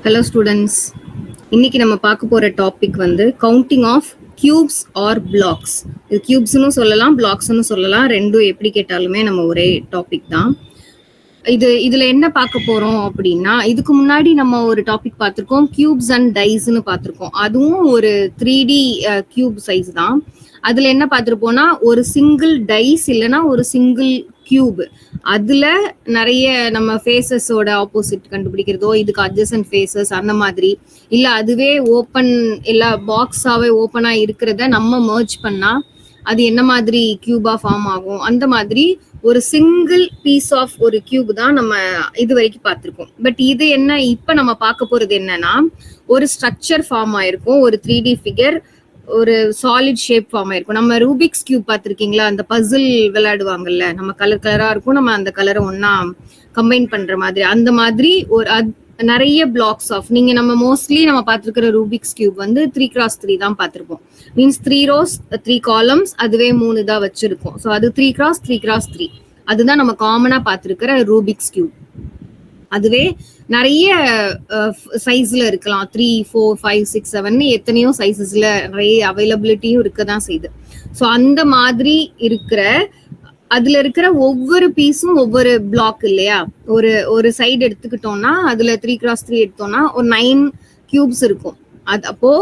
Hello students. இன்னைக்கு நம்ம பார்க்க போற டாபிக் வந்து counting of cubes or blocks. இது cubesனு சொல்லலாம், blocksனு சொல்லலாம். ரெண்டும் எப்படி கேட்டாலுமே நம்ம ஒரே டாபிக் தான். இதுல என்ன பார்க்க போறோம் அப்படின்னா, இதுக்கு முன்னாடி நம்ம ஒரு டாபிக் பார்த்திருக்கோம், cubes and diesனு பார்த்திருக்கோம். அதுவும் ஒரு 3D cube சைஸ் தான். அதுல என்ன பார்த்திருப்போம்னா, ஒரு சிங்கிள் டைஸ் இல்லைன்னா ஒரு சிங்கிள் கியூப், அதுல நிறைய நம்ம ஃபேஸஸோட ஆப்போசிட் கண்டுபிடிக்கிறதோ, இதுக்கு அட்ஜசன்ட் ஃபேஸஸ் அந்த மாதிரி, இல்ல அதுவே ஓப்பன் எல்லா பாக்ஸாவே ஓப்பனா இருக்கிறத நம்ம மர்ஜ் பண்ணா அது என்ன மாதிரி கியூபா ஃபார்ம் ஆகும், அந்த மாதிரி ஒரு சிங்கிள் பீஸ் ஆஃப் ஒரு கியூப் தான் நம்ம இது வரைக்கும் பார்த்திருக்கோம். பட் இது என்ன, இப்ப நம்ம பார்க்க போறது என்னன்னா, ஒரு ஸ்ட்ரக்சர் ஃபார்ம் ஆயிருக்கும், ஒரு 3D ஃபிகர், ஒரு சாலிட் ஷேப் ஃபார்ம் ஆயிருக்கும். நம்ம ரூபிக்ஸ் கியூப் பார்த்திருக்கீங்களா, அந்த பசில் விளையாடுவாங்கல்ல, நம்ம கலர் கலரா இருக்கும், நம்ம அந்த கலரை ஒன்னா கம்பைன் பண்ற மாதிரி, அந்த மாதிரி ஒரு நிறைய பிளாக்ஸ் ஆஃப், நீங்க நம்ம மோஸ்ட்லி நம்ம பார்த்திருக்கிற ரூபிக்ஸ் கியூப் வந்து 3x3 தான் பார்த்திருப்போம். மீன்ஸ் 3 rows 3 columns, அதுவே 3 தான் வச்சிருக்கோம். ஸோ அது 3x3x3, அதுதான் நம்ம காமனா பார்த்திருக்கிற ரூபிக்ஸ் கியூப். அதுவே நிறைய சைஸ்ல இருக்கலாம், 3, 4, 5, 6, 7 எத்தனையோ சைசஸ்ல நிறைய அவைலபிலிட்டியும் இருக்கதான் செய்யுது. ஸோ அந்த மாதிரி இருக்கிற, அதுல இருக்கிற ஒவ்வொரு பீஸும் ஒவ்வொரு பிளாக் இல்லையா. ஒரு சைடு எடுத்துக்கிட்டோம்னா அதுல 3x3 எடுத்தோம்னா ஒரு 9 கியூப்ஸ் இருக்கும். அது அப்போ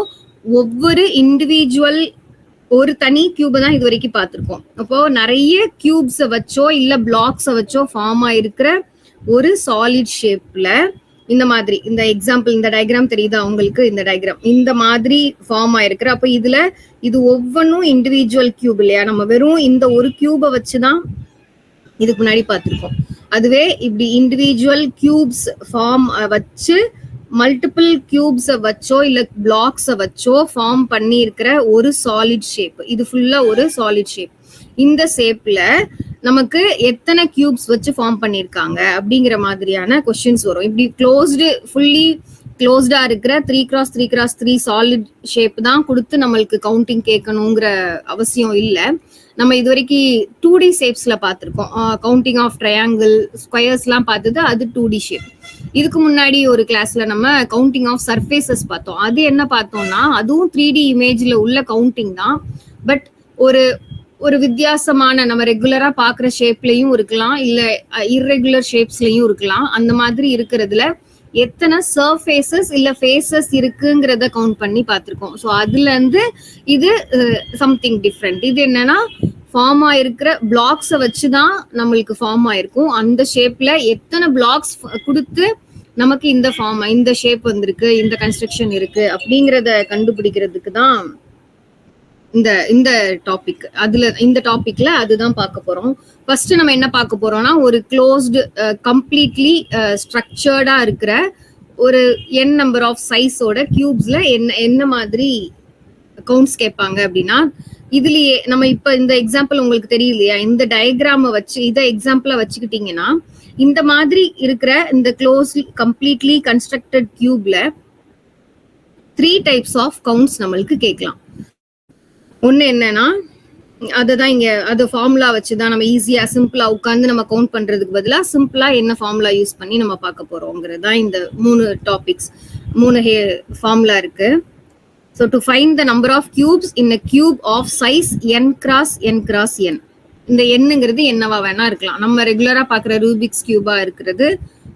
ஒவ்வொரு இண்டிவிஜுவல் ஒரு தனி கியூபை தான் இது வரைக்கும் பார்த்திருக்கோம். அப்போ நிறைய கியூப்ஸை வச்சோ இல்ல பிளாக்ஸை வச்சோ ஃபார்ம் ஆயிருக்கிற ஒரு சாலிட் ஷேப்ல இந்த மாதிரி, இந்த எக்ஸாம்பிள், இந்த டயக்ராம் தெரியுதா உங்களுக்கு, இந்த டயக்ராம் இந்த மாதிரி ஃபார்ம் ஆயிருக்கிற, அப்ப இதுல இது ஒவ்வொன்றும் இண்டிவிஜுவல் கியூப் இல்லையா. நம்ம வெறும் இந்த ஒரு கியூபை வச்சுதான் இதுக்கு முன்னாடி பார்த்திருக்கோம். அதுவே இப்படி இண்டிவிஜுவல் கியூப்ஸ் ஃபார்ம் வச்சு மல்டிபிள் கியூப்ஸை வச்சோ இல்ல பிளாக்ஸை வச்சோ ஃபார்ம் பண்ணி இருக்கிற ஒரு சாலிட் ஷேப், இது ஃபுல்லா ஒரு சாலிட் ஷேப். இந்த ஷேப்ல நமக்கு எத்தனை கியூப்ஸ் வச்சு ஃபார்ம் பண்ணிருக்காங்க அப்படிங்கிற மாதிரியான கொஸ்டின்ஸ் வரும். இப்படி க்ளோஸ்டு, ஃபுல்லி க்ளோஸ்டா இருக்கிற 3x3x3 சாலிட் ஷேப் தான் கொடுத்து நம்மளுக்கு கவுண்டிங் கேட்கணுங்கிற அவசியம் இல்லை. நம்ம இது வரைக்கும் 2D ஷேப்ஸ்ல பார்த்திருக்கோம், கவுண்டிங் ஆஃப் ட்ரையாங்கிள், ஸ்கொயர்ஸ் எல்லாம் பார்த்தது, அது 2D ஷேப். இதுக்கு முன்னாடி ஒரு கிளாஸ்ல நம்ம கவுண்டிங் ஆஃப் சர்ஃபேசஸ் பார்த்தோம். அது என்ன பார்த்தோம்னா, அதுவும் 3D இமேஜ்ல உள்ள கவுண்டிங் தான். பட் ஒரு வித்தியாசமான, நம்ம ரெகுலரா பாக்குற ஷேப்லயும் இருக்கலாம், இல்ல இர்ரெகுலர் ஷேப்ஸ்லயும் இருக்கலாம். அந்த மாதிரி இருக்கிறதுல எத்தனை சர்ஃபேசஸ் இல்ல ஃபேஸஸ் இருக்குங்கிறத கவுண்ட் பண்ணி பார்த்திருக்கோம். ஸோ அதுல இருந்து இது சம்திங் டிஃப்ரெண்ட். இது என்னன்னா, ஃபார்ம் ஆயிருக்கிற பிளாக்ஸை வச்சுதான் நம்மளுக்கு ஃபார்ம் ஆயிருக்கும். அந்த ஷேப்ல எத்தனை பிளாக்ஸ் கொடுத்து நமக்கு இந்த ஃபார்ம், இந்த ஷேப் வந்திருக்கு, இந்த கன்ஸ்ட்ரக்ஷன் இருக்கு அப்படிங்கிறத கண்டுபிடிக்கிறதுக்கு தான் இந்த டாபிக். அதுல இந்த டாபிக்ல அதுதான் பார்க்க போறோம். ஃபர்ஸ்ட் நம்ம என்ன பார்க்க போறோம்னா, ஒரு க்ளோஸ்டு கம்ப்ளீட்லி ஸ்ட்ரக்சர்டா இருக்கிற ஒரு n நம்பர் ஆஃப் சைஸோட கியூப்ஸ்ல என்ன மாதிரி கவுண்ட்ஸ் கேட்பாங்க அப்படின்னா, இதுலயே நம்ம இப்ப இந்த எக்ஸாம்பிள் உங்களுக்கு தெரியலையா, இந்த டயக்ராம வச்சு இதை எக்ஸாம்பிளா வச்சுக்கிட்டீங்கன்னா, இந்த மாதிரி இருக்கிற இந்த க்ளோஸ் கம்ப்ளீட்லி கன்ஸ்ட்ரக்டட் கியூப்ல 3 டைப்ஸ் ஆஃப் கவுண்ட்ஸ் நம்மளுக்கு கேட்கலாம். ஒண்ணு என்னன்னா, அதுதான் இங்க அது ஃபார்முலா வச்சுதான் நம்ம ஈஸியா சிம்பிளா உட்காந்து நம்ம கவுண்ட் பண்றதுக்கு பதிலா சிம்பிளா என்ன ஃபார்முலா யூஸ் பண்ணி நம்ம பார்க்க போறோங்கிறது தான் இந்த 3 டாபிக்ஸ், 3 ஃபார்முலா இருக்கு. So to find the number of cubes in a cube of size n x n x n. இந்த எண்ணுங்கிறது என்னவா வேணா இருக்கலாம். நம்ம ரெகுலரா பாக்குற ரூபிக்ஸ் கியூபா இருக்கிறது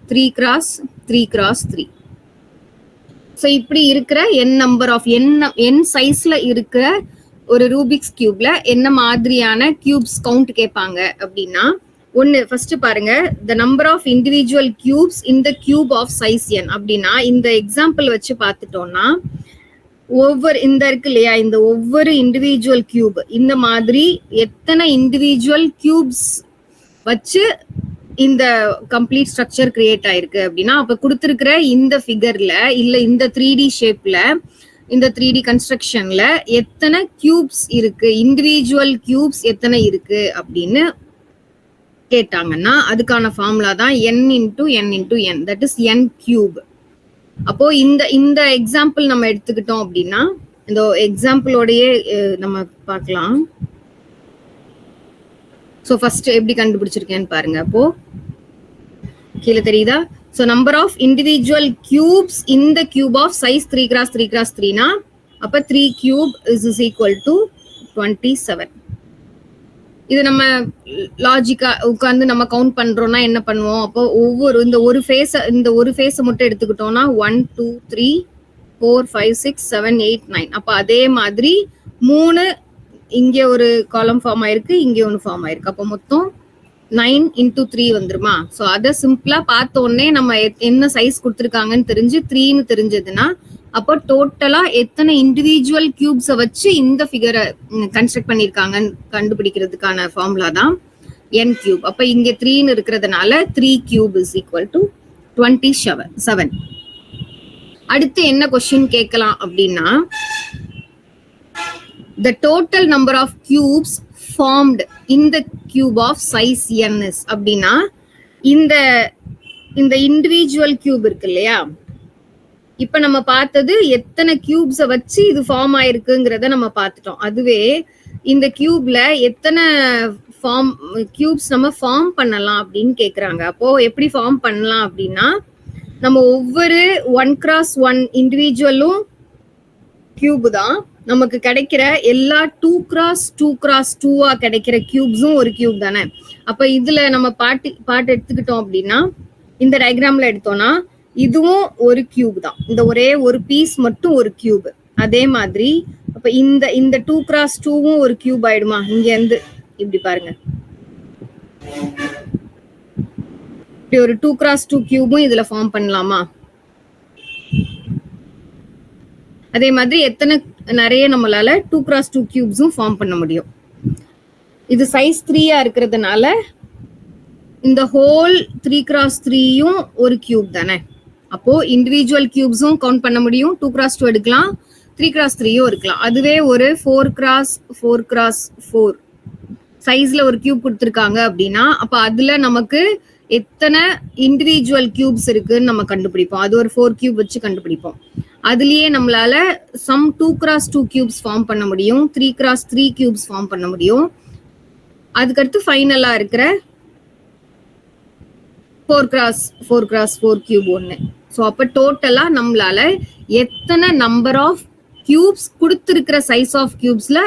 3x3x3. ஸோ இப்படி இருக்கிற n நம்பர் ஆஃப் n சைஸ்ல இருக்கிற ஒரு ரூபிக்ஸ் கியூப்ல என்ன மாதிரியான கியூப்ஸ் கவுண்ட் கேட்பாங்க அப்படின்னா, ஒன்னு ஃபர்ஸ்ட் பாருங்க, the number of individual cubes in the cube of size n அப்படின்னா, இந்த எக்ஸாம்பிள் வச்சு பார்த்துட்டோம்னா, இந்த இருக்கு இல்லையா, இந்த ஒவ்வொரு இண்டிவிஜுவல் கியூப், இந்த மாதிரி எத்தனை இண்டிவிஜுவல் கியூப்ஸ் வச்சு இந்த கம்ப்ளீட் ஸ்ட்ரக்சர் கிரியேட் ஆயிருக்கு அப்படின்னா, அப்ப கொடுத்திருக்கிற இந்த ஃபிகர்ல இல்ல இந்த 3D ஷேப்ல, இந்த 3D கன்ஸ்ட்ரக்ஷன்ல எத்தனை கியூப்ஸ் இருக்கு, இண்டிவிஜுவல் கியூப்ஸ் எத்தனை இருக்கு அப்படின்னு கேட்டாங்கன்னா, அதுக்கான ஃபார்முலா தான் n into n into n, that is n cube. அப்போ இந்த எக்ஸாம்பிள் நம்ம எடுத்துக்கிட்டோம் அப்படின்னா, இந்த எக்ஸாம்பிளோடயே நம்ம பார்க்கலாம். ஸோ ஃபர்ஸ்ட் எப்படி கண்டுபிடிச்சிருக்கேன்னு பாருங்க. அப்போ கீழே தெரியுதா, So number of individual cubes in the cube of size 3 cross 3 cross 3 na அப்ப 3 cube is equal to 27. இது நம்ம லாஜிக்கா உட்கார்ந்து நம்ம கவுண்ட் பண்றோம்னா என்ன பண்ணுவோம்? அப்போ ஒவ்வொரு இந்த ஒரு ஃபேஸை மட்டும் எடுத்துக்கிட்டோம்னா 1 2 3 4 5 6 7 8 9. அப்ப அதே மாதிரி 3 இங்க ஒரு காலம் ஃபார்ம் ஆயிருக்கு, இங்க ஒன்று ஃபார்ம் ஆயிருக்கு. அப்போ மொத்தம் 9 into 3 வந்துருமா? ஸோ அதை சிம்பிளா பார்த்த உடனே நம்ம என்ன சைஸ் கொடுத்துருக்காங்கன்னு தெரிஞ்சு 3ன்னு தெரிஞ்சதுன்னா அப்போ டோட்டலா எத்தனை இண்டிவிஜுவல் கியூப்ஸை வச்சு இந்த ஃபிகரை கன்ஸ்ட்ரக்ட் பண்ணிருக்காங்கன்னு கண்டுபிடிக்கிறதுக்கான ஃபார்முலா தான் n கியூப். அப்ப இங்க 3ன்னு இருக்கிறதுனால 3 கியூப் இஸ் ஈக்குவல் டு 27. அடுத்து என்ன கொஸ்டின் கேட்கலாம் அப்படின்னா, the total number of cubes formed in the cube of size n is அப்படின்னா இந்த இண்டிவிஜுவல் கியூப் இருக்கு இல்லையா, இப்ப நம்ம பார்த்தது எத்தனை கியூப்ஸை வச்சு இது ஃபார்ம் ஆயிருக்குங்கிறத நம்ம பார்த்துட்டோம். அதுவே இந்த கியூப்ல எத்தனை கியூப்ஸ் நம்ம ஃபார்ம் பண்ணலாம் அப்படின்னு கேக்குறாங்க. அப்போ எப்படி ஃபார்ம் பண்ணலாம் அப்படின்னா, நம்ம ஒவ்வொரு 1x1 இண்டிவிஜுவலும் கியூப் தான். நமக்கு கிடைக்கிற எல்லா 2x2x2 கிடைக்கிற கியூப்ஸும் ஒரு கியூப் தானே. அப்ப இதுல நம்ம பாட்டு எடுத்துக்கிட்டோம் அப்படின்னா, இந்த டயக்ராம்ல எடுத்தோம்னா இதுவும் ஒரு கியூப் தான். இந்த ஒரே ஒரு பீஸ் மட்டும் ஒரு கியூப். அதே மாதிரி அப்ப இந்த 2x2வும் ஒரு கியூப் ஆயிடுமா? இங்க இருந்து இப்படி பாருங்க, இப்படி ஒரு 2x2 கியூபும் இதுல ஃபார்ம் பண்ணலாமா? அதே மாதிரி நிறைய நம்மளால 2x2 கியூப்ஸும் ஃபார்ம் பண்ண முடியும். இது சைஸ் 3 இருக்கிறதுனால இந்த ஹோல் 3x3யும் ஒரு கியூப் தானே. அப்போ இண்டிவிஜுவல் கியூப்ஸும் கவுண்ட் பண்ண முடியும். 2x2 எடுக்கலாம், 3x3யும் இருக்கலாம். அதுவே ஒரு 4x4x4 சைஸ்ல ஒரு கியூப் கொடுத்துருக்காங்க அப்படின்னா, அப்ப அதுல நமக்கு எத்தனை இண்டிவிஜுவல் கியூப்ஸ் இருக்குன்னு நம்ம கண்டுபிடிப்போம். அது ஒரு 4 கியூப் வச்சு கண்டுபிடிப்போம். அதுலயே நம்மளால சம் 2x2 கியூப்ஸ் ஃபார்ம் பண்ண முடியும், 3x3 கியூப்ஸ் ஃபார்ம் பண்ண முடியும். அதுக்கடுத்து ஃபைனலா இருக்கிற 4x4x4 கியூப் ஒன்று. ஸோ அப்போ டோட்டலா நம்மளால எத்தனை நம்பர் ஆஃப் கியூப்ஸ் கொடுத்துருக்கிற சைஸ் ஆஃப் கியூப்ஸ்ல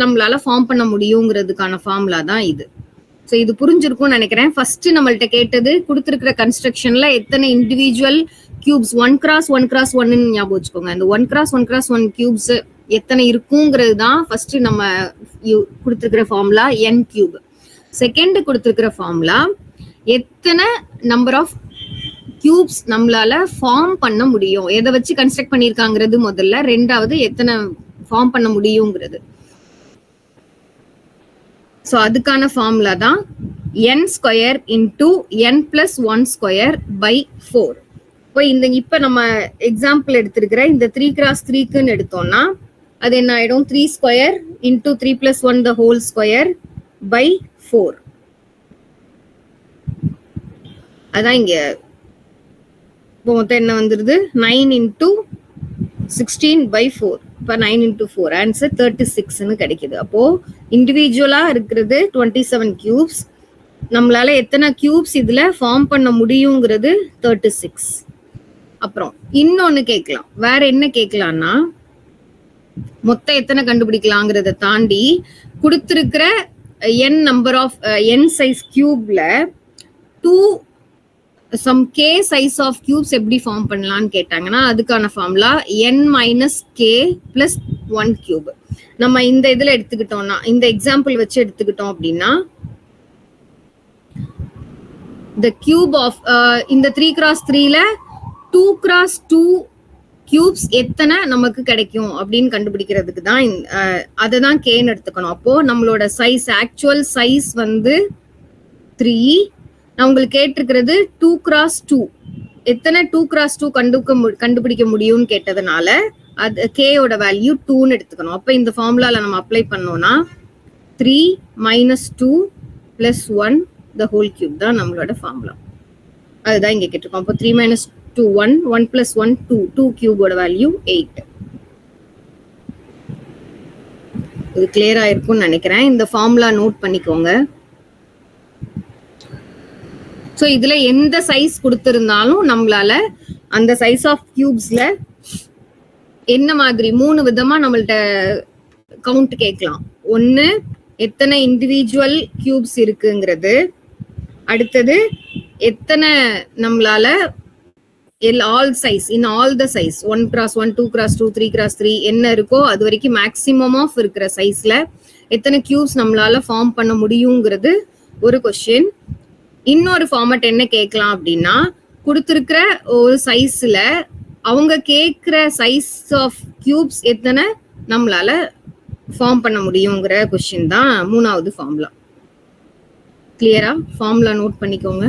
நம்மளால ஃபார்ம் பண்ண முடியுங்கிறதுக்கான ஃபார்முலா தான் இது. ஸோ இது புரிஞ்சிருக்கும்னு நினைக்கிறேன். ஃபர்ஸ்ட் நம்மள்ட்ட கேட்டது கொடுத்துருக்கிற கன்ஸ்ட்ரக்ஷன்ல எத்தனை இண்டிவிஜுவல் கியூப்ஸ் 1x1x1 ஞாபகம் வச்சுக்கோங்க. அந்த 1x1x1 கியூப்ஸ் எத்தனை இருக்குங்கிறது தான் ஃபர்ஸ்ட் நம்ம கொடுத்துருக்கிற ஃபார்முலா n கியூப். செகண்ட் கொடுத்துருக்கிற ஃபார்முலா எத்தனை நம்பர் ஆஃப் கியூப்ஸ் நம்மளால ஃபார்ம் பண்ண முடியும், எதை வச்சு கன்ஸ்ட்ரக்ட் பண்ணிருக்காங்கிறது முதல்ல. ரெண்டாவது எத்தனை ஃபார்ம் பண்ண முடியுங்கிறது. சோ அதுக்கான ஃபார்முலா தான் n² into n+1² / 4. இப்ப நம்ம எக்ஸாம்பிள் எடுத்திருக்கிற இந்த 3x3க்குன்னு எடுத்தோம்னா அது என்ன ஆயிடும்? 3² into 3+1² / 4. அதான் இங்க இப்போ மொத்தம் என்ன வந்துருது? 9 into 16/4. இப்போ 9 into 4 ஆன்சர் 36ன்னு கிடைக்குது. அப்போ இண்டிவிஜுவலா இருக்கிறது 27 கியூப்ஸ். நம்மளால எத்தனை கியூப்ஸ் இதுல ஃபார்ம் பண்ண முடியுங்கிறது 36. அப்புறம் இன்னொன்னு கேட்கலாம். வேற என்ன கேட்கலாம்னா, மொத்தம் எத்தனை கண்டுபிடிக்கலாங்கிறத தாண்டி கொடுத்திருக்கிற n number of n size கியூப்ல 2 some k size of cubes எப்படி ஃபார்ம் பண்ணலாம்னு கேட்டாங்கன்னா அதுக்கான formula n - k plus 1 cube. நம்ம இந்த இதுல எடுத்துக்கிட்டோம்னா, இந்த எக்ஸாம்பிள் வச்சு எடுத்துக்கிட்டோம் அப்படின்னா, the cube of இந்த 3x3ல 2x2 cubes எத்தனை நமக்கு கிடைக்கும் அப்படின்னு கண்டுபிடிக்கிறதுக்கு தான் அதை தான் கேன்னு எடுத்துக்கணும். அப்போ நம்மளோட சைஸ், ஆக்சுவல் சைஸ் வந்து 3. நான் உங்களுக்கு கேட்டிருக்கிறது 2x2 எத்தனை 2x2 கண்டுபிடிக்க முடியும்னு கேட்டதுனால அது கேயோட வேல்யூ 2ன்னு எடுத்துக்கணும். அப்ப இந்த ஃபார்முலால நம்ம அப்ளை பண்ணோம்னா 3 - 2 + 1 the whole cube தான் நம்மளோட ஃபார்முலா. அதுதான் இங்க கேட்டிருக்கோம். அப்போ 3 - 2 1, 1 + 1 2 கியூபோட வேல்யூ 8. இது கிளியரா இருக்கும்னு நினைக்கிறேன். இந்த ஃபார்முலா நோட் பண்ணிக்கோங்க. ஸோ இதுல எந்த சைஸ் கொடுத்திருந்தாலும் நம்மளால அந்த சைஸ் ஆஃப் கியூப்ஸ்ல என்ன மாதிரி 3 விதமா நம்மள்ட்ட கவுண்ட் கேட்கலாம். ஒன்னு எத்தனை இண்டிவிஜுவல் கியூப்ஸ் இருக்குங்கிறது, அடுத்தது எத்தனை நம்மளால all size in all the size 1x1 2x2 3x3 என்ன இருக்கோ அது வரைக்கும் மேக்சிமம் ஆஃப் இருக்கிற சைஸ்ல எத்தனை கியூப்ஸ் நம்மளால ஃபார்ம் பண்ண முடியுங்கிறது ஒரு கொஸ்டின். இன்னொரு ஃபார்மட் என்ன கேட்கலாம் அப்படின்னா, கொடுத்துருக்கிற ஒரு சைஸ்ல அவங்க கேட்கிற சைஸ் ஆஃப் கியூப்ஸ் எத்தனை நம்மளால ஃபார்ம் பண்ண முடியுங்கிற கொஸ்டின் தான் 3வது ஃபார்முலா. கிளியரா? ஃபார்முலா நோட் பண்ணிக்கோங்க.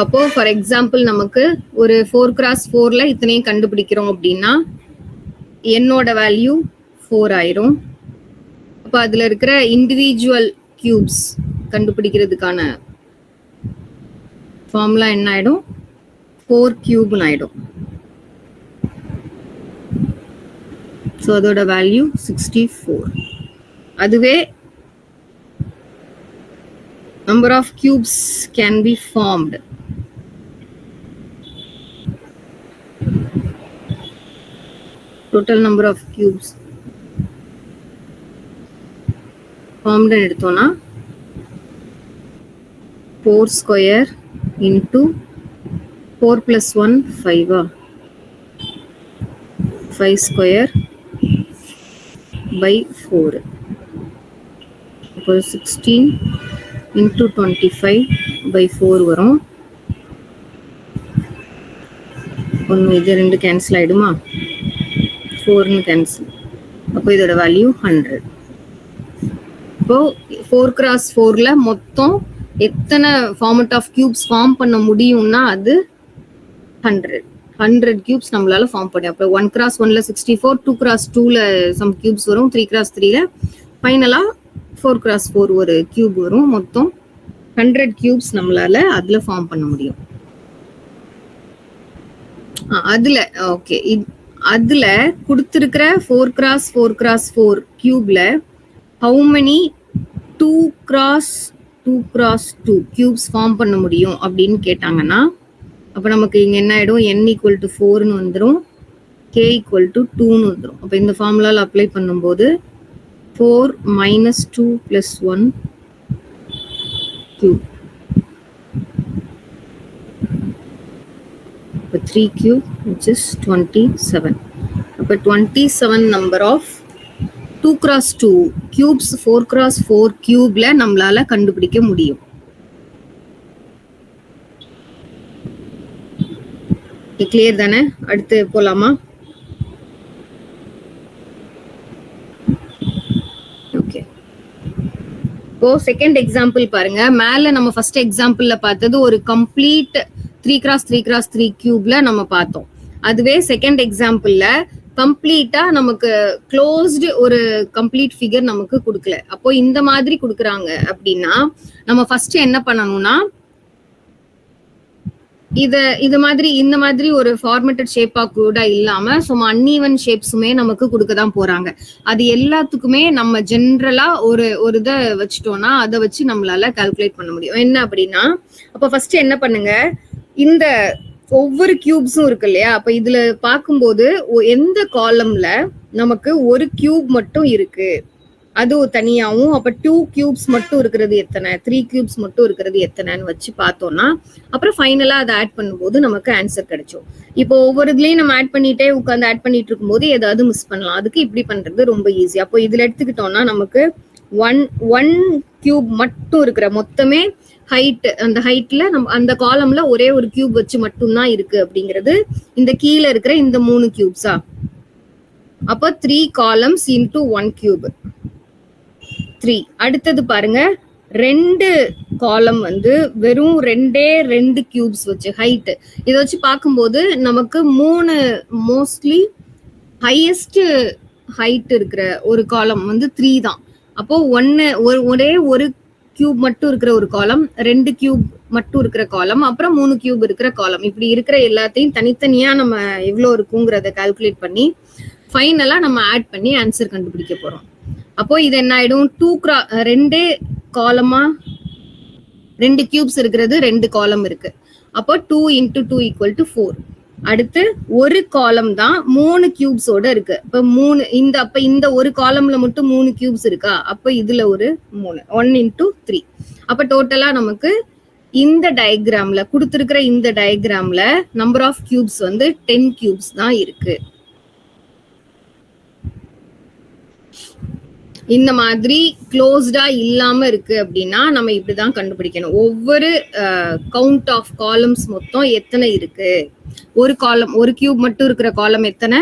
அப்போ ஃபார் எக்ஸாம்பிள் நமக்கு ஒரு 4x4ல இத்தனையும் கண்டுபிடிக்கிறோம் அப்படின்னா என்னோட வேல்யூ 4 ஆயிரும். அப்போ அதுல இருக்கிற இண்டிவிஜுவல் கியூப்ஸ் கண்டுபிடிக்கிறதுக்கான ஃபார்முலா என்ன ஆயிடும்? 4 கியூப்னு ஆயிடும். ஸோ அதோட வேல்யூ 64. அதுவே number of cubes can be formed. Total number of cubes formed எடுத்தோம்னா 4 square into 4 plus 1 5 5 square by 4 அப்போ 16 into 25 by 4 வரும். ஒன்று இது 2 கேன்சல் ஆயிடுமா? 4 கேன்சல். அப்போ இதோட வேல்யூ 100. இப்போ 4x4ல மொத்தம் எத்தனை ஃபார்மட் ஆஃப் கியூப்ஸ் ஃபார்ம் பண்ண முடியும்னா அது 100 கியூப்ஸ் நம்மளால ஃபார்ம் பண்ண. அப்போ 1x1ல 64, 2x2ல சம் கியூப்ஸ் வரும், 3x3ல ஃபைனலா 4x4 ஒரு கியூப் வரும். மொத்தம் 100 கியூப்ஸ் நம்மளால அதுல ஃபார்ம் பண்ண முடியும். அதுல ஓகே, அதுல கொடுத்திருக்கிற 4x4x4 கியூப்ல how many 2x2x2 cubes form பண்ண முடியும் அப்படின்னு கேட்டாங்கன்னா, அப்ப நமக்கு இங்க என்ன ஆயிடும்? n = 4ன்னு வந்துடும், k = 2ன்னு வந்துடும். அப்ப இந்த ஃபார்முலால அப்ளை பண்ணும்போது 4 - 2 + 1 cube. 3 cube which is 27. அப்ப 27 number of 2x2 cubes 4x4 cubeல நம்மளால கண்டுபிடிக்க முடியும். கிளியர் தானே? அடுத்து போலாமா? ஓகே, இப்போ செகண்ட் எக்ஸாம்பிள் பாருங்க. மேல நம்ம ஃபர்ஸ்ட் எக்ஸாம்பிள்ல பார்த்தது ஒரு கம்ப்ளீட் 3x3x3 கியூப்ல நம்ம பார்த்தோம். அதுவே செகண்ட் எக்ஸாம்பிள்ல கம்ப்ளீட்டா நமக்கு க்ளோஸ்டு ஒரு கம்ப்ளீட் ஃபிகர் நமக்கு கொடுக்கல. அப்போ இந்த மாதிரி கொடுக்குறாங்க அப்படின்னா நம்ம ஃபர்ஸ்ட் என்ன பண்ணணும்னா, இந்த மாதிரி ஒரு ஃபார்மேட்டட் ஷேப்பா கூட இல்லாம சும்மா அன்ஈவன் ஷேப்ஸுமே நமக்கு கொடுக்க தான் போறாங்க. அது எல்லாத்துக்குமே நம்ம ஜென்ரலா ஒரு இதை வச்சுட்டோம்னா அதை வச்சு நம்மளால கால்குலேட் பண்ண முடியும். என்ன அப்படின்னா, அப்ப ஃபர்ஸ்ட் என்ன பண்ணுங்க, இந்த ஒவ்வொரு கியூப்ஸும் இருக்கு இல்லையா, அப்ப இதுல பார்க்கும்போது எந்த காலம்ல நமக்கு ஒரு கியூப் மட்டும் இருக்கு அது தனியாவும், அப்ப 2 கியூப்ஸ் மட்டும் இருக்கிறது எத்தனை, 3 கியூப்ஸ் மட்டும் இருக்கிறது எத்தனைன்னு வச்சு பார்த்தோம்னா அப்புறம் ஃபைனலா அதை ஆட் பண்ணும்போது நமக்கு ஆன்சர் கிடைச்சோம். இப்போ ஒவ்வொரு இதுலயும் நம்ம ஆட் பண்ணிட்டே உட்காந்து ஆட் பண்ணிட்டு இருக்கும்போது ஏதாவது மிஸ் பண்ணலாம். அதுக்கு இப்படி பண்றது ரொம்ப ஈஸி. அப்போ இதுல எடுத்துக்கிட்டோம்னா நமக்கு ஒன் கியூப் மட்டும் இருக்கிற மொத்தமே ஹைட், அந்த ஹைட்ல நம்ம அந்த காலம்ல ஒரே ஒரு கியூப் வச்சு மட்டும்தான் இருக்கு அப்படிங்கிறது இந்த கீழே இருக்கிற இந்த 3 கியூப்ஸா. அப்போ 3 columns into 1 cube 3. அடுத்தது பாருங்க, 2 காலம் வந்து வெறும் 2 கியூப்ஸ் வச்சு ஹைட். இதை வச்சு பார்க்கும்போது நமக்கு 3 மோஸ்ட்லி ஹையஸ்ட் ஹைட் இருக்கிற ஒரு காலம் வந்து 3 தான். அப்போ ஒரே ஒரு கியூப் மட்டும் இருக்கிற ஒரு காலம், 2 கியூப் மட்டும் இருக்கிற காலம், அப்புறம் 3 கியூப் இருக்கிற காலம். இப்படி இருக்கிற எல்லாத்தையும் தனித்தனியா நம்ம எவ்வளவு இருக்குங்கிறத கால்குலேட் பண்ணி ஃபைனலா நம்ம ஆட் பண்ணி ஆன்சர் கண்டுபிடிக்க போறோம். அப்போ இது என்ன ஆயிடும், 2 காலமா 2 கியூப்ஸ் இருக்கிறது 2 காலம் இருக்கு. அப்போ 2 into 2 equal to 4. அடுத்து ஒரு காலம் தான் 3 கியூப்ஸோட இருக்கு. அப்ப இந்த ஒரு காலம்ல மட்டும் 3 கியூப்ஸ் இருக்கா, அப்ப இதுல ஒரு 3, 1 into 3. அப்ப டோட்டலா நமக்கு இந்த டயக்ராம்ல கொடுத்திருக்கிற இந்த டயக்ராம்ல நம்பர் ஆஃப் கியூப்ஸ் வந்து 10 கியூப்ஸ் தான் இருக்கு. இந்த மாதிரி க்ளோஸ்டா இல்லாம இருக்கு அப்படின்னா நம்ம இப்படிதான் கண்டுபிடிக்கணும். ஒவ்வொரு கவுண்ட் ஆஃப் காலம்ஸ் மொத்தம் எத்தனை இருக்கு, ஒரு காலம், ஒரு கியூப் மட்டும் இருக்கிற காலம் எத்தனை,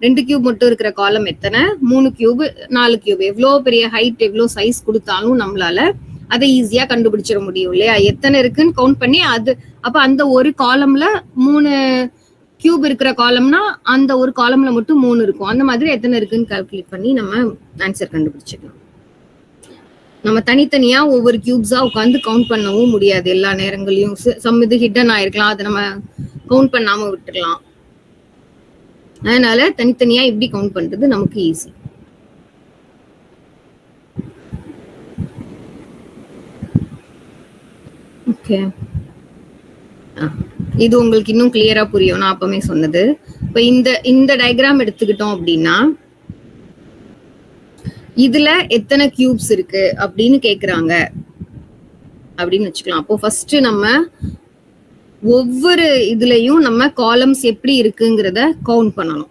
2 கியூப் மட்டும் இருக்கிற காலம் எத்தனை, 3 கியூப், 4 கியூப், எவ்வளவு பெரிய ஹைட் எவ்வளவு சைஸ் கொடுத்தாலும் நம்மளால அதை ஈஸியா கண்டுபிடிச்சிட முடியும் இல்லையா. எத்தனை இருக்குன்னு கவுண்ட் பண்ணி அப்ப அந்த ஒரு காலம்ல 3 கியூப் இருக்கிற காலம்னா அந்த ஒரு காலம்ல மட்டும் 3 இருக்கும். அந்த மாதிரி எத்தனை இருக்குன்னு கால்குலேட் பண்ணி நம்ம ஆன்சர் கண்டுபிடிச்சிடலாம். நம்ம தனித்தனியா ஒவ்வொரு கியூப்ஸா உட்காந்து கவுண்ட் பண்ணவும் முடியாது எல்லா நேரங்களையும். சம் இது ஹிடன் ஆயிருக்கலாம், அதை நம்ம கவுண்ட் பண்ணாம விட்டுடலாம். அதனால தனித்தனியா இப்படி கவுண்ட் பண்றது நமக்கு ஈஸி. ஓகே, இது உங்களுக்கு இன்னும் கிளியரா புரியும் நான் அப்பவே சொன்னது. இப்ப இந்த டயக்ராம் எடுத்துக்கிட்டோம் அப்படின்னா இதுல எத்தனை கியூப்ஸ் இருக்கு அப்படின்னு கேக்குறாங்க அப்படின்னு வச்சுக்கலாம். அப்போ ஃபர்ஸ்ட் நம்ம ஒவ்வொரு இதுலயும் நம்ம காலம்ஸ் எப்படி இருக்குங்கிறத கவுண்ட் பண்ணணும்.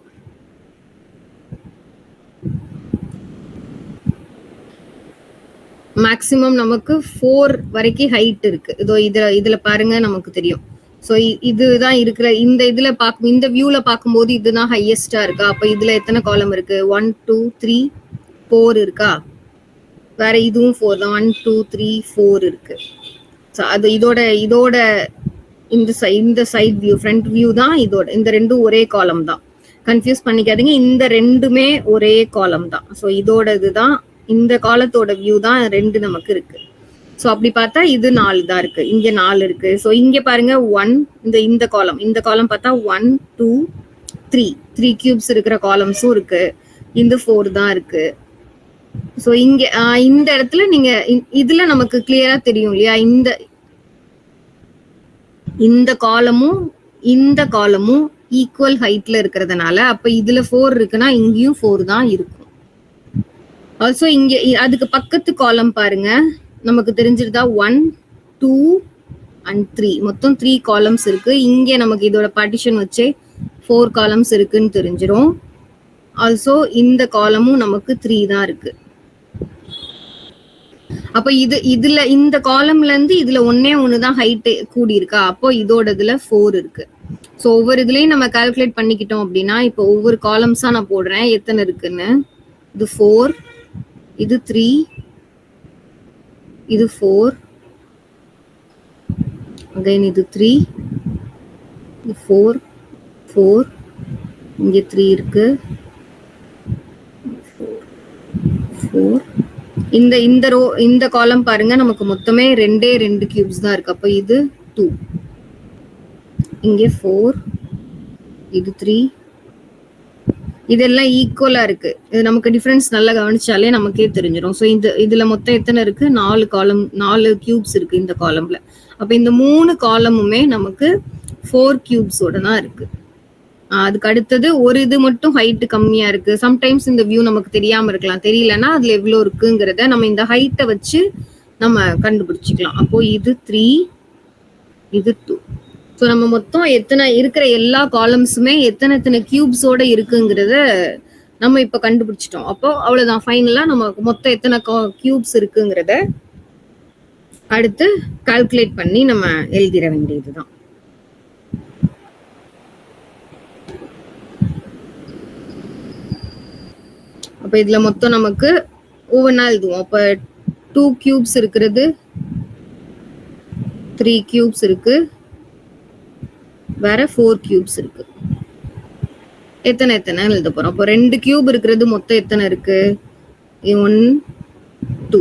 மேக்சிமம் நமக்கு 4 வரைக்கும் ஹைட் இருக்கு. இதோ இதுல பாருங்க நமக்கு தெரியும். ஸோ இதுதான் இருக்கிற இதுல இந்த வியூல பார்க்கும்போது இதுதான் ஹையஸ்டா இருக்கா. அப்ப இதுல எத்தனை காலம் இருக்கு, 1 2 3 4 இருக்கா. வேற இதுவும் 4 தான், 1 2 3 4 இருக்கு. ஸோ அது இதோட இந்த சைட் வியூ, ஃப்ரண்ட் வியூ தான் இதோட. இந்த ரெண்டும் ஒரே காலம் தான், கன்ஃபியூஸ் பண்ணிக்காதீங்க. இந்த ரெண்டுமே ஒரே காலம் தான். ஸோ இதோட இதுதான், இந்த காலத்தோட வியூ தான் 2 நமக்கு இருக்கு. ஸோ அப்படி பார்த்தா இது 4 தான் இருக்கு, இங்க 4 இருக்கு. ஸோ இங்க பாருங்க 1, இந்த காலம் பார்த்தா 1 2 3 கியூப்ஸ் இருக்கிற காலம்ஸும் இருக்கு. இந்த 4 தான் இருக்கு. ஸோ இங்க இந்த இடத்துல நீங்க இதுல நமக்கு கிளியரா தெரியும் இல்லையா, இந்த காலமும் ஈக்குவல் ஹைட்ல இருக்கிறதுனால அப்ப இதுல 4 இருக்குன்னா இங்கேயும் 4 தான் இருக்கும். ஆல்சோ இங்க அதுக்கு பக்கத்து காலம் பாருங்க, நமக்கு தெரிஞ்சிருதா 1 2 and 3, மொத்தம் 3 காலம்ஸ் இருக்கு. இங்க நமக்கு இதோட பார்ட்டிஷன் வச்சே 4 காலம்ஸ் இருக்குன்னு தெரிஞ்சிரும். ஆல்சோ இந்த காலமும் நமக்கு 3 தான் இருக்கு. அப்ப இதுல இந்த காலம்ல இருந்து இதுல ஒண்ணு தான் ஹைட் கூடி இருக்கா. அப்போ இதோட இதுல 4 இருக்கு. ஸோ ஒவ்வொரு இதுலயும் நம்ம கால்குலேட் பண்ணிக்கிட்டோம் அப்படின்னா, இப்போ ஒவ்வொரு காலம்ஸா நான் போடுறேன் எத்தனை இருக்குன்னு. இது 4, இது 3, இது 4, அகைன் இது 3, இது 4 4, இங்க 3 இருக்கு, 4. இந்த காலம் பாருங்க, நமக்கு மொத்தமே 2 கியூப்ஸ் தான் இருக்கு. அப்ப இது 2, இங்க 4, இது 3, இதெல்லாம் ஈக்குவலா இருக்கு. இது நமக்கு டிஃபரன்ஸ் நல்லா கவனிச்சாலே நமக்கே தெரிஞ்சிடும். ஸோ இதுல மொத்தம் எத்தனை இருக்கு, 4 கியூப்ஸ் இருக்கு இந்த காலம்ல. அப்ப இந்த 3 காலமுமே நமக்கு 4 கியூப்ஸோட தான் இருக்கு. அதுக்கு அடுத்தது ஒரு இது மட்டும் ஹைட் கம்மியா இருக்கு. சம்டைம்ஸ் இந்த வியூ நமக்கு தெரியாம இருக்கலாம், தெரியலன்னா அதுல எவ்வளவு இருக்குங்கிறத நம்ம இந்த ஹைட்டை வச்சு நம்ம கண்டுபிடிச்சிக்கலாம். அப்போ இது 3, இது 2. ஸோ நம்ம மொத்தம் எத்தனை இருக்கிற எல்லா காலம்ஸுமே எத்தனை கியூப்ஸோட இருக்குங்கிறத நம்ம இப்ப கண்டுபிடிச்சிட்டோம். அப்போ அவ்வளவுதான், ஃபைனலா நம்ம மொத்தம் எத்தனை கியூப்ஸ் இருக்குங்கிறத அடுத்து கால்குலேட் பண்ணி நம்ம எழுதிட வேண்டியதுதான். அப்ப இதுல மொத்தம் நமக்கு ஒவ்வொன்றா எழுதுவோம். அப்ப 2 கியூப்ஸ் இருக்கிறது, 3 கியூப்ஸ் இருக்கு, வேற 4 கியூப்ஸ் இருக்கு. எத்தனை எழுத போறோம். அப்போ 2 கியூப் இருக்கிறது மொத்தம் எத்தனை இருக்கு? 1 2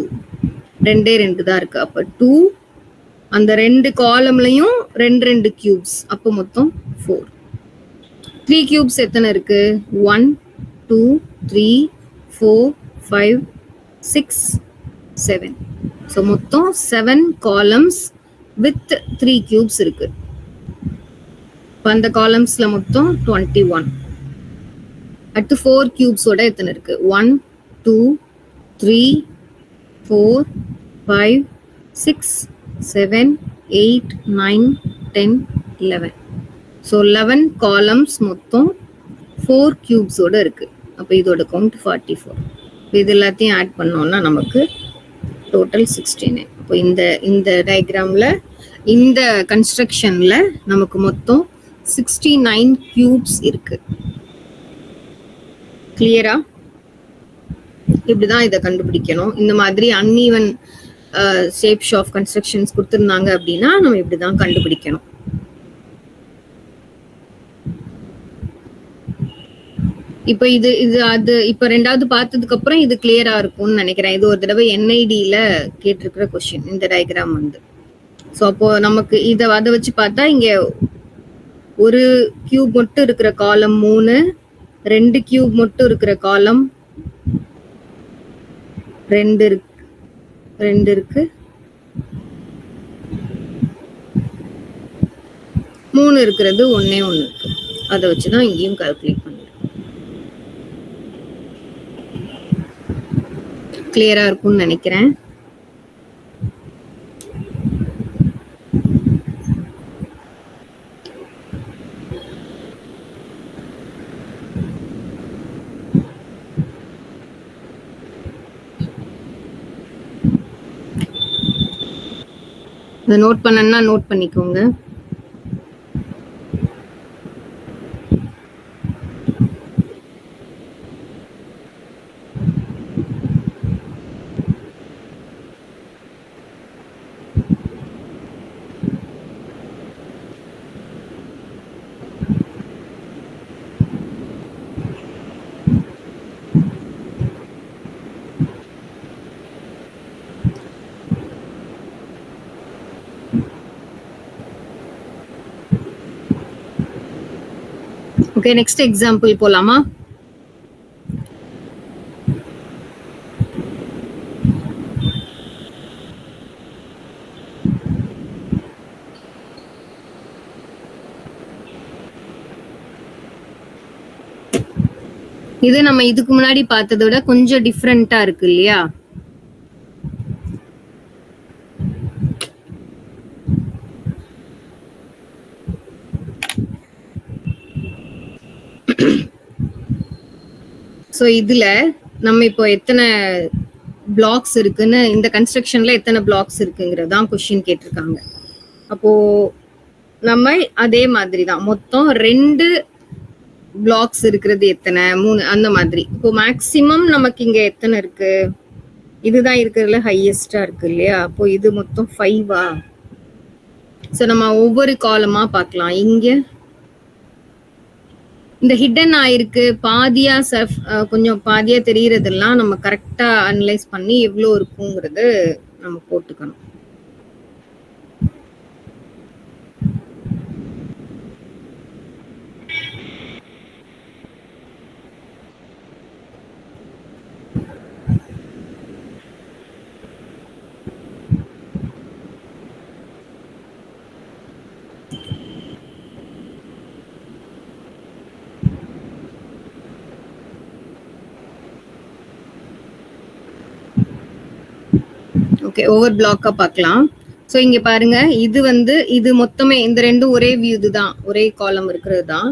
2 தான் இருக்கு. அப்ப 2 அந்த 2 காலம்லயும் 2 கியூப்ஸ், அப்போ மொத்தம் 4. 3 கியூப்ஸ் எத்தனை இருக்கு? 1 2 3 4 5 6 7. ஸோ மொத்தம் 7 காலம்ஸ் வித் 3 கியூப்ஸ் இருக்கு. அந்த காலம்ஸ்ல மொத்தம் 21. அடுத்து 4 கியூப்ஸோட எத்தனை இருக்கு? 1 2 3 4 5 6 7 8 9 10 11. ஸோ 11 காலம்ஸ் மொத்தம் 4 கியூப்ஸோட இருக்கு. அப்போ இதோட கவுண்ட் 44. இது எல்லாத்தையும் ஆட் பண்ணோம்னா நமக்கு டோட்டல் 69. அப்போ இந்த டயக்ராம்ல இந்த கன்ஸ்ட்ரக்ஷன்ல நமக்கு மொத்தம் 69 கியூப்ஸ் இருக்கு. கிளியரா? இப்படிதான் இதை கண்டுபிடிக்கணும். இந்த மாதிரி அன்ஈவன் ஷேப்ஸ் ஆஃப் கன்ஸ்ட்ரக்ஷன்ஸ் கொடுத்திருந்தாங்க அப்படின்னா நம்ம இப்படிதான் கண்டுபிடிக்கணும். இப்ப இது அது இப்ப ரெண்டாவது பார்த்ததுக்கு அப்புறம் இது கிளியரா இருக்கும்னு நினைக்கிறேன். இது ஒரு தடவை NIDல கேட்டிருக்கிற கொஸ்டின் இந்த டயக்ராம் வந்து. ஸோ அப்போ நமக்கு அதை வச்சு பார்த்தா இங்க ஒரு கியூப் மட்டும் இருக்கிற காலம் 3, 2 கியூப் மட்டும் இருக்கிற காலம் 2 இருக்கு, 3 இருக்கிறது 1 இருக்கு. அதை வச்சுதான் இங்கேயும் கால்குலேட் பண்ணிருக்கோம். கிளியரா இருக்கும்னு நினைக்கிறேன். நோட் பண்ணா நோட் பண்ணிக்கோங்க. ஓகே, நெக்ஸ்ட் எக்ஸாம்பிள் போலாமா? இது நம்ம இதுக்கு முன்னாடி பார்த்ததை விட கொஞ்சம் டிஃப்ரெண்டா இருக்கு இல்லையா? ஸோ இதுல நம்ம இப்போ எத்தனை பிளாக்ஸ் இருக்குன்னு, இந்த கன்ஸ்ட்ரக்ஷன்ல எத்தனை பிளாக்ஸ் இருக்குங்கிறதான் கொஸ்டின் கேட்டிருக்காங்க. அப்போ நம்ம அதே மாதிரி தான் மொத்தம் 2 பிளாக்ஸ் இருக்கிறது எத்தனை, 3 அந்த மாதிரி. இப்போ மேக்சிமம் நமக்கு இங்க எத்தனை இருக்கு? இதுதான் இருக்கிறதுல ஹையஸ்டா இருக்கு இல்லையா? அப்போ இது மொத்தம் 5. ஸோ நம்ம ஒவ்வொரு காலமா பார்க்கலாம். இங்க இந்த ஹிடன் ஆயிருக்கு பாதியா, கொஞ்சம் பாதியா தெரியறதெல்லாம் நம்ம கரெக்டா அனலைஸ் பண்ணி எவ்வளவு இருக்குங்கிறது நம்ம போட்டுக்கணும். ஓகே, ஓவர் பிளாக்கா பார்க்கலாம். ஸோ இங்க பாருங்க, இது மொத்தமே இந்த 2 ஒரே வியூ தான், ஒரே காலம் இருக்கிறது தான்.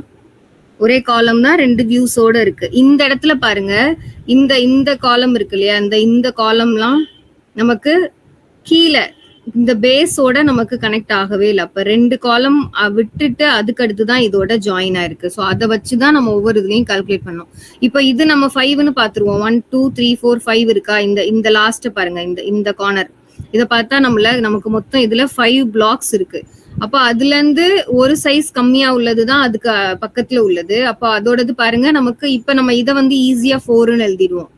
ஒரே காலம் தான் 2 வியூஸோட இருக்கு. இந்த இடத்துல பாருங்க, இந்த காலம் இருக்கு இல்லையா? இந்த காலம்லாம் நமக்கு கீழே இந்த பேஸோட நமக்கு கனெக்ட் ஆகவே இல்லை. அப்ப 2 காலம் விட்டுட்டு அதுக்கு அடுத்துதான் இதோட ஜாயின் ஆயிருக்கு. ஸோ அதை வச்சுதான் நம்ம ஒவ்வொரு இதுலையும் கால்குலேட் பண்ணோம். இப்ப இது நம்ம 5ன்னு பாத்துருவோம். 1 2 3 4 5 இருக்கா? இந்த லாஸ்ட் பாருங்க, இந்த கார்னர் இதை பார்த்தா நமக்கு மொத்தம் இதுல 5 பிளாக்ஸ் இருக்கு. அப்ப அதுல இருந்து ஒரு சைஸ் கம்மியா உள்ளதுதான் அதுக்கு பக்கத்துல உள்ளது. அப்ப அதோடது பாருங்க நமக்கு இப்ப நம்ம இதை வந்து ஈஸியா 4ன்னு எழுதிடுவோம்.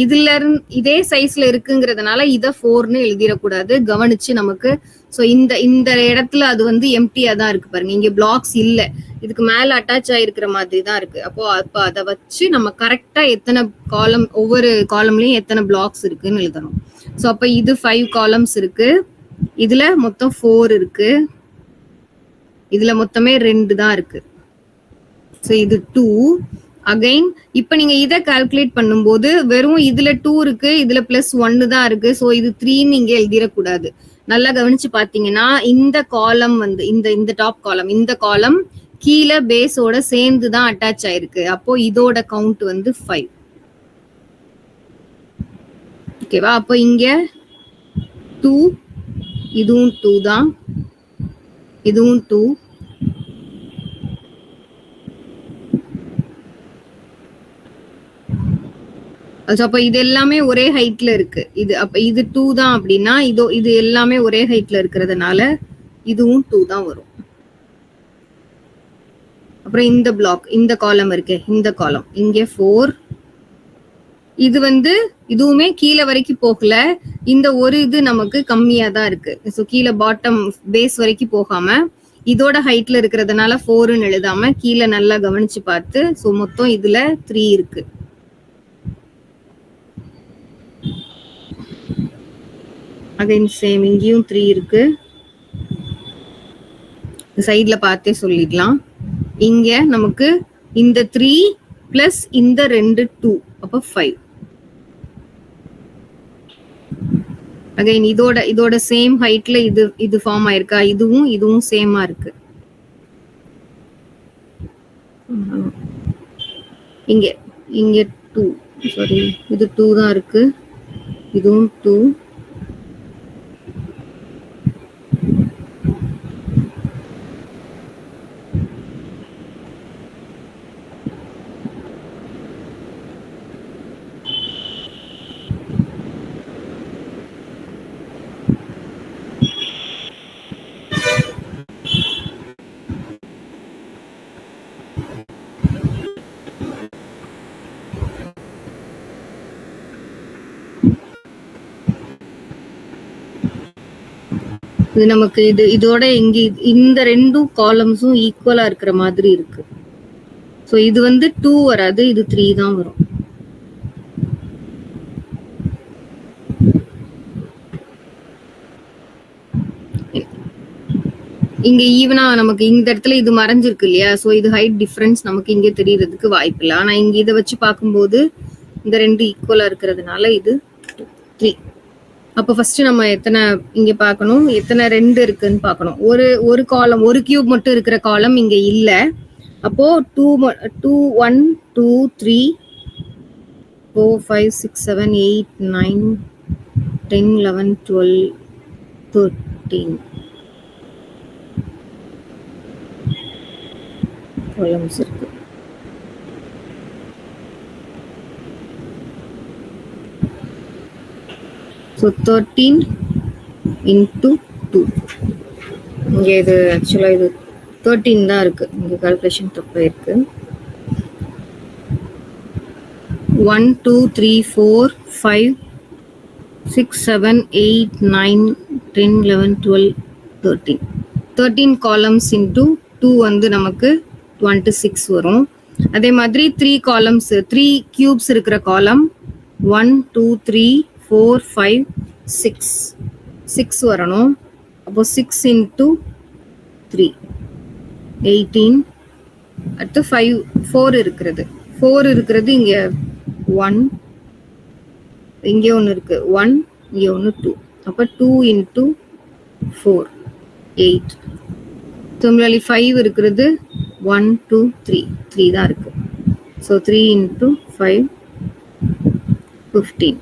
இதுல இருந்து இதே சைஸ்ல இருக்குங்கிறதுனால இத 4ன்னு எழுதிடக்கூடாது. கவனிச்சு நமக்கு சோ இந்த இந்த இடத்துல அது வந்து எம்டியா தான் இருக்கு பாருங்க. இங்க பிளாக்ஸ் இல்ல, இதுக்கு மேல அட்டாச் ஆயிருக்கிற மாதிரி தான் இருக்கு. அப்ப அதை வச்சு நம்ம கரெக்டா எத்தனை காலம், ஒவ்வொரு காலம்லயும் எத்தனை பிளாக்ஸ் இருக்குன்னு எழுதணும். சோ அப்ப இது 5 காலம்ஸ் இருக்கு, இதுல மொத்தம் 4 இருக்கு, இதுல மொத்தமே 2 தான் இருக்கு. சோ இது 2 அகைன். இப்ப நீங்க இதை கால்குலேட் பண்ணும்போது வெறும் இதுல 2 இருக்கு, இதுல +1 தான் இருக்கு. சோ இது 3ன்னு இங்க எழுதிடக்கூடாது. நல்லா கவனிச்சு பாத்தீங்கன்னா இந்த காலம் வந்து இந்த டாப் காலம், இந்த காலம் கீழே பேஸோட சேர்ந்து தான் அட்டாச் ஆயிருக்கு. அப்போ இதோட கவுண்ட் வந்து 5. ஓகேவா? அப்போ இங்க 2, இதுவும் 2 தான், இதுவும் 2. அப்ப இது எல்லாமே ஒரே ஹைட்ல இருக்கு. இது அப்ப இது 2 தான் அப்படின்னா இது எல்லாமே ஒரே ஹைட்ல இருக்கிறதுனால இதுவும் 2 தான் வரும். அப்புறம் இந்த பிளாக், இந்த காலம் இருக்கு, இந்த காலம் இங்க 4. இது வந்து இதுவுமே கீழே வரைக்கும் போகல, இந்த ஒரு இது நமக்கு கம்மியா தான் இருக்கு. ஸோ கீழே பாட்டம் பேஸ் வரைக்கும் போகாம இதோட ஹைட்ல இருக்கிறதுனால 4ன்னு எழுதாம கீழே நல்லா கவனிச்சு பார்த்து ஸோ மொத்தம் இதுல 3 இருக்கு. அகைன் சேம், இங்கேயும் 3 இருக்கு. சைட்ல பார்த்தே சொல்லிடலாம். இங்க நமக்கு இந்த 3 பிளஸ் இந்த 2 2, அப்ப 5. அகைன் இதோட சேம் ஹைட்ல இது ஃபார்ம் ஆயிருக்கா, இதுவும் சேமா இருக்கு. இங்க 2, சாரி இது 2 தான் இருக்கு, இதுவும் 2. இது நமக்கு இதோட இங்க இந்த 2 காலம்ஸும் ஈக்குவலா இருக்கிற மாதிரி இருக்கு. சோ இது வந்து 2 வராது, இது 3 தான் வரும். இங்க ஈவனா நமக்கு இந்த இடத்துல இது மறைஞ்சிருக்கு இல்லையா, சோ இது ஹைட் டிஃபரன்ஸ் நமக்கு இங்க தெரியறதுக்கு வாய்ப்பு இல்லை. ஆனா இங்க இதை வச்சு பார்க்கும்போது இந்த 2 ஈக்குவலா இருக்கிறதுனால இது 3. அப்ப ஃபர்ஸ்ட் நம்ம எத்தனை இங்க பார்க்கணும், எத்தனை 2 இருக்குன்னு பார்க்கணும். ஒரு காலம், ஒரு கியூப் மட்டும் இருக்கிற காலம் இங்க இல்ல. அப்போ 2 1 2 3 4 5 6 7 8 9 10 11 12 13 காலம்ஸ் இருக்கு. So 13 into 2. இங்கே இது ஆக்சுவலாக இது 13 தான் இருக்கு, இங்கே கால்குலேஷன் தப்பாக இருக்கு. 1 2 3 4 5 6 7 8 9 10 11 12 13. 13 காலம்ஸ் இன்டூ 2 வந்து நமக்கு 26 வரும். அதே மாதிரி 3 காலம்ஸ், 3 கியூப்ஸ் இருக்கிற காலம் 1 2 3 4 5 6 வரணும். அப்போ 6 into 3 18. அடுத்து 4 இருக்கிறது இங்க 1, இங்க ஒன்று இருக்கு 1, இங்க ஒன்று 2. அப்போ 2 into 4 8. சிமிலர்லி 5 இருக்கிறது 1 2 3 தான் இருக்கு. So 3 into 5 15.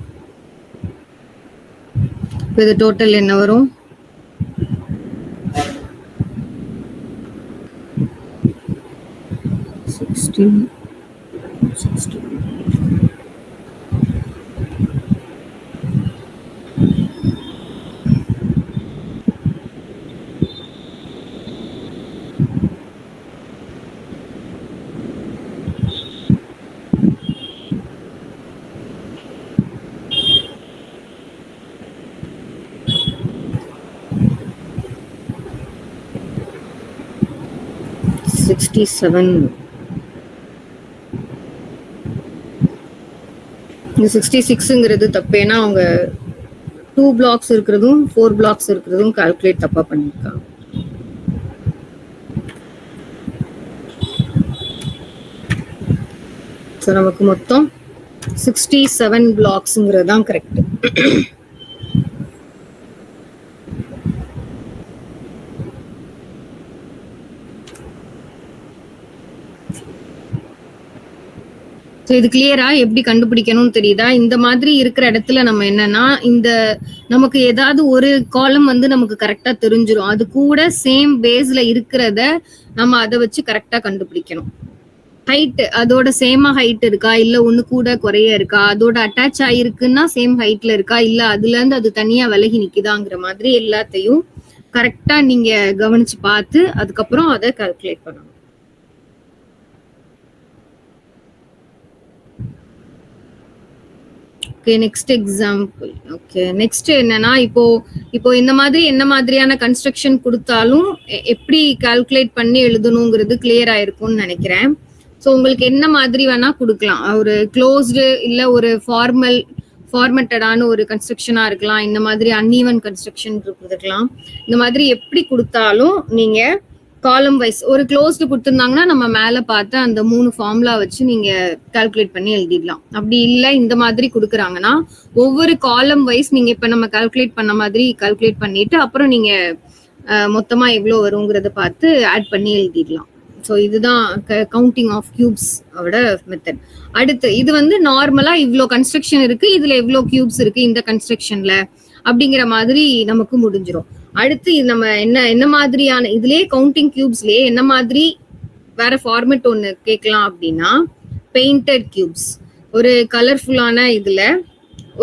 இப்போ இது டோட்டல் என்ன வரும்? 16 16. 67. இந்த 66ங்கிறது தப்பு. ஏன்னா அவங்க 2 blocks இருக்கிறதும் 4 blocks இருக்கிறதும் கால்குலேட் தப்பா பண்ணிருக்காங்க. ஸோ நமக்கு மொத்தம் 67 பிளாக்ஸ்ங்கிறது தான் கரெக்ட். ஸோ இது கிளியரா எப்படி கண்டுபிடிக்கணும்னு தெரியுதா? இந்த மாதிரி இருக்கிற இடத்துல நம்ம என்னன்னா, இந்த நமக்கு ஏதாவது ஒரு காலம் வந்து நமக்கு கரெக்டா தெரிஞ்சிடும். அது கூட சேம் பேஸ்ல இருக்கிறத நம்ம அதை வச்சு கரெக்டா கண்டுபிடிக்கணும். ஹைட் அதோட சேமா ஹைட் இருக்கா, இல்ல ஒண்ணு கூட குறைய இருக்கா, அதோட அட்டாச் ஆயிருக்குன்னா சேம் ஹைட்ல இருக்கா, இல்ல அதுல இருந்து அது தனியா விலகி நிக்குதாங்கிற மாதிரி எல்லாத்தையும் கரெக்டா நீங்க கவனிச்சு பார்த்து அதுக்கப்புறம் அதை கால்குலேட் பண்ணணும். Okay, next example. Okay, next என்னன்னா, இப்போ இந்த மாதிரி என்ன மாதிரியான கன்ஸ்ட்ரக்ஷன் கொடுத்தாலும் எப்படி கால்குலேட் பண்ணி எழுதணுங்கிறது கிளியர் ஆயிருக்கும்னு நினைக்கிறேன். ஸோ உங்களுக்கு என்ன மாதிரி வேணா கொடுக்கலாம். ஒரு க்ளோஸ்டு இல்ல ஒரு ஃபார்மேட்டடான ஒரு கன்ஸ்ட்ரக்ஷனா இருக்கலாம், இந்த மாதிரி அன்ஈவன் கன்ஸ்ட்ரக்ஷன் கொடுத்துக்கலாம். இந்த மாதிரி எப்படி கொடுத்தாலும் நீங்க காலம் வைஸ் ஒரு க்ளோஸ்டு கொடுத்துருந்தாங்கன்னா நம்ம மேல பார்த்து அந்த 3 ஃபார்முலா வச்சு நீங்க கால்குலேட் பண்ணி எழுதிடலாம். அப்படி இல்லை இந்த மாதிரி கொடுக்குறாங்கன்னா ஒவ்வொரு காலம் வைஸ் நீங்க இப்ப நம்ம கால்குலேட் பண்ண மாதிரி கால்குலேட் பண்ணிட்டு அப்புறம் நீங்க மொத்தமா எவ்வளவு வருங்கிறத பார்த்து ஆட் பண்ணி எழுதிடலாம். ஸோ இதுதான் கவுண்டிங் ஆஃப் கியூப்ஸ் ஓட மெத்தட். அடுத்து இது வந்து நார்மலா இவ்வளோ கன்ஸ்ட்ரக்ஷன் இருக்கு, இதுல எவ்வளோ கியூப்ஸ் இருக்கு இந்த கன்ஸ்ட்ரக்ஷன்ல அப்படிங்கிற மாதிரி நமக்கு முடிஞ்சிடும். அடுத்து இது நம்ம என்ன மாதிரியான இதுலயே கவுண்டிங் கியூப்ஸ்லயே என்ன மாதிரி வேற ஃபார்மேட் ஒன்று கேட்கலாம் அப்படின்னா, பெயிண்டட் கியூப்ஸ். ஒரு கலர்ஃபுல்லான இதுல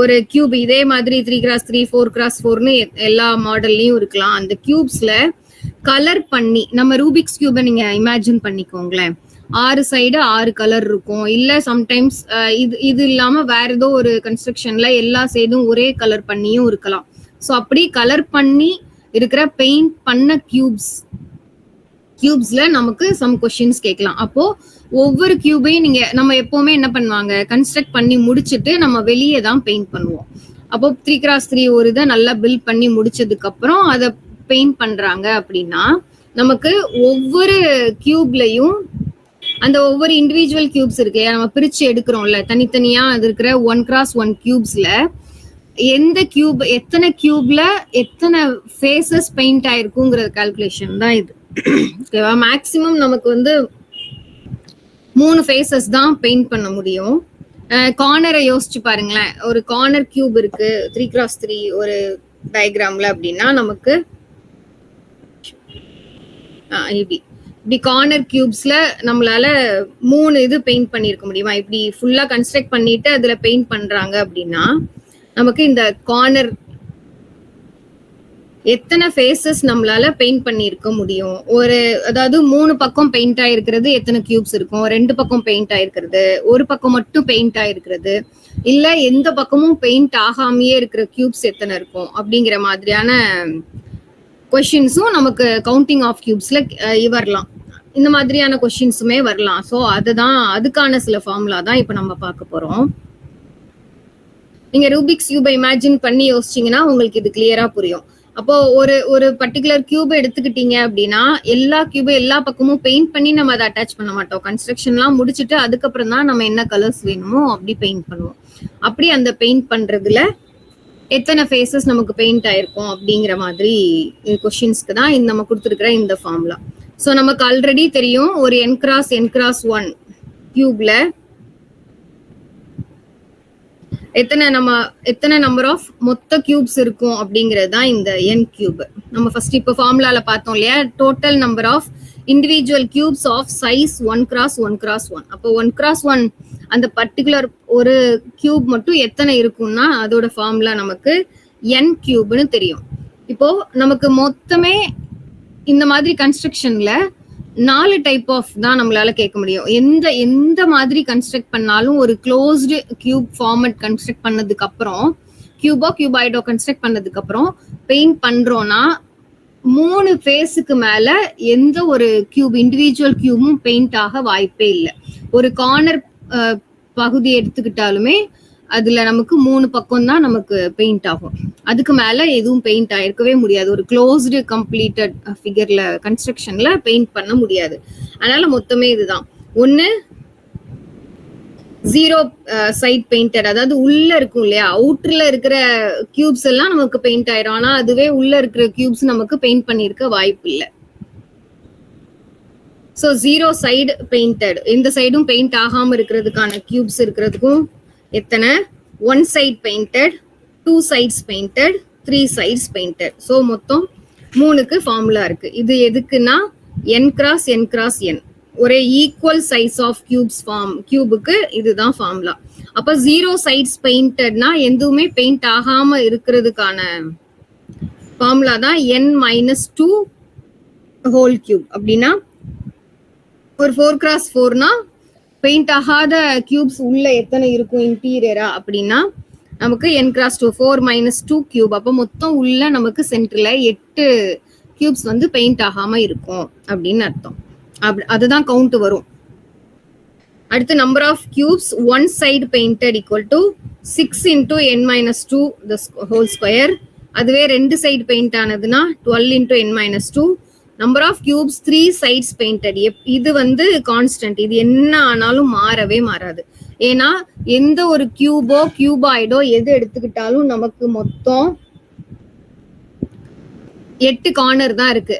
ஒரு கியூப் இதே மாதிரி 3x3 4x4ன்னு எல்லா மாடல்லையும் இருக்கலாம். அந்த கியூப்ஸ்ல கலர் பண்ணி நம்ம ரூபிக்ஸ் கியூபை நீங்க இமேஜின் பண்ணிக்கோங்களேன். 6 சைடு 6 கலர் இருக்கும். இல்ல சம்டைம்ஸ் இது இல்லாம வேற ஏதோ ஒரு கன்ஸ்ட்ரக்ஷன்ல எல்லா சைடும் ஒரே கலர் பண்ணியும் இருக்கலாம். ஸோ அப்படி கலர் பண்ணி இருக்கிற பெயிண்ட் பண்ண கியூப்ஸ்ல நமக்கு சம் கொஸ்டின்ஸ் கேட்கலாம். அப்போ ஒவ்வொரு கியூபையும் நம்ம எப்பவுமே என்ன பண்ணுவாங்க, கன்ஸ்ட்ரக்ட் பண்ணி முடிச்சுட்டு நம்ம வெளியே தான் பெயிண்ட் பண்ணுவோம். அப்போ 3x3 ஒரு இதை நல்லா பில்ட் பண்ணி முடிச்சதுக்கு அப்புறம் அதை பெயிண்ட் பண்றாங்க அப்படின்னா நமக்கு ஒவ்வொரு கியூப்லயும் அந்த ஒவ்வொரு இண்டிவிஜுவல் கியூப்ஸ் இருக்கு நம்ம பிரிச்சு எடுக்கிறோம்ல தனித்தனியா அது இருக்கிற 1x1 கியூப்ஸ்ல எந்த கியூப் எத்தனை கியூப்ல எத்தனை ஃபேஸஸ் பெயிண்ட் ஆயிருக்குங்கிற கால்குலேஷன் தான் இது. ஓகேவா? மேக்சிமம் நமக்கு வந்து 3 ஃபேஸஸ் தான் பெயிண்ட் பண்ண முடியும். கார்னரை யோசிச்சு பாருங்களேன். ஒரு கார்னர் கியூப் இருக்கு 3x3 ஒரு டயக்ராம்ல அப்படின்னா நமக்கு இப்படி கார்னர் கியூப்ஸ்ல நம்மளால 3 இது பெயிண்ட் பண்ணிருக்க முடியுமா? இப்படி ஃபுல்லா கன்ஸ்ட்ரக்ட் பண்ணிட்டு அதுல பெயிண்ட் பண்றாங்க அப்படின்னா நமக்கு இந்த கார்னர் எத்தனை ஃபேஸஸ் நம்மளால பெயிண்ட் பண்ணிருக்க முடியும்? அதாவது 3 பக்கம் பெயிண்ட் ஆயிருக்கிறது எத்தனை கியூப்ஸ் இருக்கும், 2 பக்கம் பெயிண்ட் ஆயிருக்கிறது, ஒரு பக்கம் மட்டும் பெயிண்ட் ஆயிருக்கிறது, இல்ல எந்த பக்கமும் பெயிண்ட் ஆகாமையே இருக்கிற கியூப்ஸ் எத்தனை இருக்கும் அப்படிங்கிற மாதிரியான கொஸ்டின்ஸும் நமக்கு கவுண்டிங் ஆஃப் கியூப்ஸ்ல வரலாம். இந்த மாதிரியான கொஸ்டின்ஸுமே வரலாம். ஸோ அதுக்கான சில ஃபார்முலா தான் இப்ப நம்ம பார்க்க போறோம். நீங்க ரூபிக்ஸ் கியூபை இமேஜின் பண்ணி யோசிச்சீங்கன்னா உங்களுக்கு இது கிளியரா புரியும். அப்போ ஒரு பர்டிகுலர் கியூபை எடுத்துக்கிட்டீங்க அப்படின்னா எல்லா கியூபை எல்லா பக்கமும் பெயிண்ட் பண்ணி நம்ம அதை அட்டாச் பண்ண மாட்டோம். கன்ஸ்ட்ரக்ஷன்லாம் முடிச்சுட்டு அதுக்கப்புறம் தான் நம்ம என்ன கலர்ஸ் வேணுமோ அப்படி பெயிண்ட் பண்ணுவோம். அப்படி அந்த பெயிண்ட் பண்றதுல எத்தனை ஃபேஸஸ் நமக்கு பெயிண்ட் ஆயிருக்கும் அப்படிங்கிற மாதிரி கொஸ்டின்ஸ்க்கு தான் நம்ம கொடுத்துருக்கிற இந்த ஃபார்முலா. ஸோ நமக்கு ஆல்ரெடி தெரியும் ஒரு n×n×1 கியூப்ல எத்தனை நம்பர் ஆஃப் மொத்த கியூப்ஸ் இருக்கும் அப்படிங்கிறது தான் இந்த n கியூப். நம்ம ஃபர்ஸ்ட் இப்போ ஃபார்முலால பார்த்தோம் இல்லையா, total number of individual cubes of size 1×1×1. அப்போ 1×1 அந்த பர்டிகுலர் ஒரு கியூப் மட்டும் எத்தனை இருக்கும்னா அதோட ஃபார்முலா நமக்கு n கியூப்னு தெரியும். இப்போ நமக்கு மொத்தமே இந்த மாதிரி கன்ஸ்ட்ரக்ஷன்ல 4 டைப் ஆஃப் தான் நம்மளால கேட்க முடியும். எந்த மாதிரி கன்ஸ்ட்ரக்ட் பண்ணாலும் ஒரு க்ளோஸ்டு கியூப் ஃபார்மட் கன்ஸ்ட்ரக்ட் பண்ணதுக்கு அப்புறம் கியூபாய்டோ கன்ஸ்ட்ரக்ட் பண்ணதுக்கு அப்புறம் பெயிண்ட் பண்றோம்னா 3 ஃபேஸுக்கு மேல எந்த ஒரு கியூப் இண்டிவிஜுவல் கியூபும் பெயிண்ட் ஆக வாய்ப்பே இல்லை. ஒரு கார்னர் பகுதி எடுத்துக்கிட்டாலுமே அதுல நமக்கு 3 பக்கம் தான் நமக்கு பெயிண்ட் ஆகும். அதுக்கு மேல எதுவும் பெயிண்ட் ஆயிருக்கவே முடியாது. ஒரு க்ளோஸ்டு கம்ப்ளீட்டட் ஃபிகர்ல கன்ஸ்ட்ரக்ஷன்ல பெயிண்ட் பண்ண முடியாது. அதனால மொத்தமே இதுதான். ஒன்னு ஜீரோ சைட் பெயிண்டட், அதாவது உள்ள இருக்கும் இல்லையா, அவுட்டர்ல இருக்கிற கியூப்ஸ் எல்லாம் நமக்கு பெயிண்ட் ஆயிரும். ஆனா அதுவே உள்ள இருக்கிற கியூப்ஸ் நமக்கு பெயிண்ட் பண்ணிருக்க வாய்ப்பு இல்லை. ஸோ ஜீரோ சைடு பெயிண்டட், எந்த சைடும் பெயிண்ட் ஆகாம இருக்கிறதுக்கான கியூப்ஸ் இருக்கிறதுக்கும் எத்தனை, 1 side painted, 2 sides painted, 3 sides painted. So மொத்தம் 3க்கு ஃபார்முலா இருக்கு. இது எதுக்குன்னா n cross n cross n, ஒரே ஈக்குவல் சைஸ் ஆஃப் கியூப்ஸ் கியூபுக்கு இதுதான் ஃபார்முலா. அப்ப 0 சைட்ஸ் பெயிண்டட்னா எதுவுமே பெயிண்ட் ஆகாம இருக்கிறதுக்கான ஃபார்முலா தான் n-2 ஹோல் கியூப். அப்படின்னா ஒரு 4x4னா பெயிண்ட் ஆகாத கியூப்ஸ் உள்ள எத்தனை இருக்கும் இன்டீரியரா அப்படின்னா நமக்கு n×2 4-2 கியூப். அப்ப மொத்தம் உள்ள நமக்கு சென்டர்ல 8 கியூப்ஸ் வந்து பெயிண்ட் ஆகாம இருக்கும் அப்படின்னு அர்த்தம். அதுதான் கவுண்ட் வரும். அடுத்து number of cubes one side painted equal to 6 × n-2 the whole square. அதுவே 2 சைடு பெயிண்ட் ஆனதுன்னா 12 × n-2. Number of cubes 3 sides painted, இது வந்து கான்ஸ்டன்ட், இது என்ன ஆனாலும் மாறவே மாறாது. ஏன்னா எந்த ஒரு கியூபோ கியூபாய்டோ எது எடுத்துக்கிட்டாலும் நமக்கு மொத்தம் 8 கார்னர் தான் இருக்கு.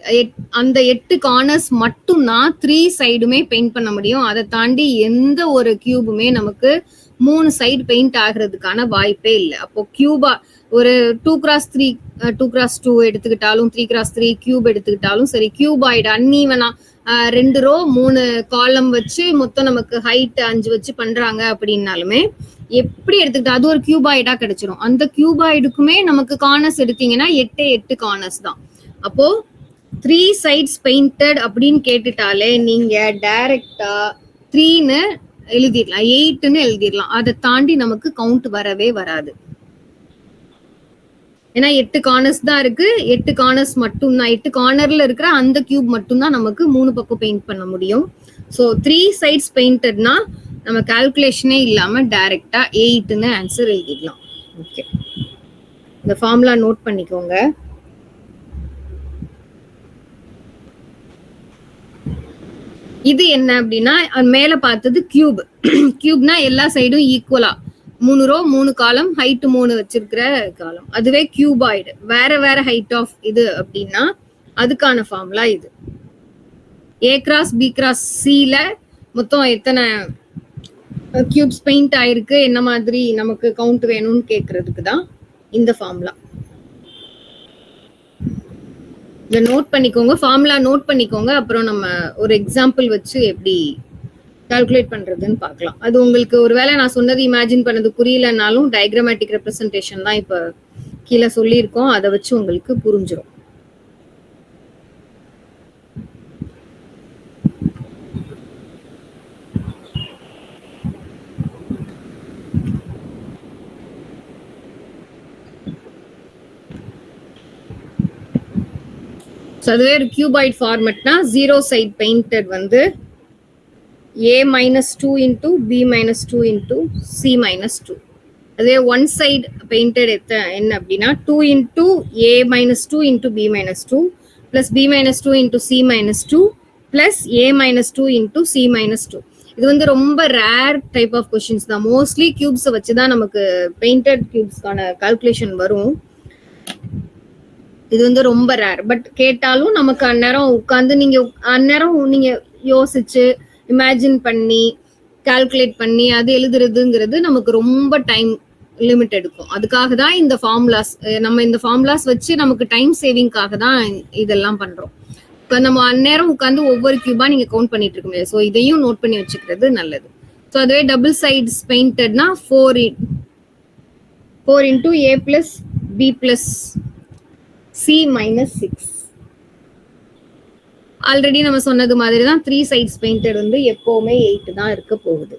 அந்த 8 கார்னர்ஸ் மட்டும் தான் 3 சைடுமே பெயிண்ட் பண்ண முடியும். அதை தாண்டி எந்த ஒரு கியூபுமே நமக்கு 3 சைடு பெயிண்ட் ஆகிறதுக்கான வாய்ப்பே இல்லை. அப்போ கியூபா ஒரு 2x3 2x2 எடுத்துக்கிட்டாலும் 3x3 கியூப் எடுத்துக்கிட்டாலும் சரி, கியூபாய்டு அன்ஈவனா 2 ரோ 3 காலம் வச்சு மொத்தம் நமக்கு ஹைட் 5 வச்சு பண்றாங்க அப்படின்னாலுமே எப்படி எடுத்துக்கிட்டா அது ஒரு கியூபாய்டா கிடைச்சிரும். அந்த கியூபாய்டுக்குமே நமக்கு கார்னர்ஸ் எடுத்தீங்கன்னா 8 கார்னர்ஸ் தான். அப்போ 3 சைட்ஸ் பெயிண்டட் அப்படின்னு கேட்டுட்டாலே நீங்க டைரக்டா 3ன்னு எழுதிடலாம், 8ன்னு எழுதிடலாம். அதை தாண்டி நமக்கு கவுண்ட் வரவே வராது. ஏன்னா 8 கார்னர்ஸ் தான் இருக்கு. 8 கார்னர்ஸ் மட்டும் தான், 8 கார்னர்ல இருக்கிற அந்த கியூப் மட்டும் தான் நமக்கு 3 பக்கம் பெயிண்ட் பண்ண முடியும். ஸோ 3 சைட்ஸ் பெயிண்டட்னா நம்ம கால்குலேஷனே இல்லாம டைரக்டா 8ன்னு ஆன்சர் எழுதிடலாம். ஓகே, இந்த ஃபார்முலா நோட் பண்ணிக்கோங்க. இது என்ன அப்படின்னா மேல பார்த்தது கியூப். கியூப்னா எல்லா சைடும் ஈக்குவலா 3 ரோ 3 காலம் ஹைட் 3 வச்சிருக்கிற காலம். அதுவே கியூபாய்டு வேற வேற ஹைட் ஆஃப் இது அப்படின்னா அதுக்கான ஃபார்முலா இது. A×B×Cல மொத்தம் எத்தனை கியூப்ஸ் பெயிண்ட் ஆயிருக்கு, என்ன மாதிரி நமக்கு கவுண்ட் வேணும்னு கேட்கறதுக்கு தான் இந்த ஃபார்முலா. இதை நோட் பண்ணிக்கோங்க, ஃபார்முலா நோட் பண்ணிக்கோங்க. அப்புறம் நம்ம ஒரு எக்ஸாம்பிள் வச்சு எப்படி கால்குலேட் பண்றதுன்னு பார்க்கலாம். அது உங்களுக்கு ஒருவேளை நான் சொன்னது இமேஜின் பண்ணது புரியலனாலும் டயக்ராமேட்டிக் ரெப்ரசன்டேஷன் தான் இப்ப கீழே சொல்லியிருக்கோம், அதை வச்சு உங்களுக்கு புரிஞ்சிடும். அதுவே ஒரு கியூபாய்ட் ஃபார்மெட்னா 0 சைட் பெயிண்டட் வந்து A-2 into B-2 into C-2. அதுவே 1 சைடு பெயிண்டட் என்ன அப்படின்னா 2 into A-2 into B-2 plus B-2 into C-2 plus A-2 into C-2. இது வந்து ரொம்ப ரேர் டைப் ஆஃப் கொஸ்டின்ஸ் தான். மோஸ்ட்லி கியூப்ஸை வச்சு தான் நமக்கு பெயிண்டட் கியூப்ஸ்க்கான கால்குலேஷன் வரும். இது வந்து ரொம்ப ரேர். பட் கேட்டாலும் நமக்கு அந்நேரம் உட்காந்து நீங்க யோசிச்சு இமேஜின் பண்ணி கால்குலேட் பண்ணி அது எழுதுறதுங்கிறது நமக்கு ரொம்ப டைம் லிமிட் எடுக்கும். அதுக்காக தான் இந்த ஃபார்முலாஸ், நம்ம இந்த ஃபார்முலாஸ் வச்சு நமக்கு டைம் சேவிங்காக தான் இதெல்லாம் பண்றோம். இப்போ நம்ம அந்நேரம் உட்காந்து ஒவ்வொரு கியூபா நீங்க கவுண்ட் பண்ணிட்டு இருக்க முடியாது. ஸோ இதையும் நோட் பண்ணி வச்சுக்கிறது நல்லது. ஸோ அதுவே டபுள் சைட்ஸ் பெயிண்டட்னா 4 into A plus B plus C-6. Already நம்ம சொன்னது மாதிரி தான் 3 சைட்ஸ் பெயிண்டட் வந்து எப்பவுமே 8 தான் இருக்க போகுது.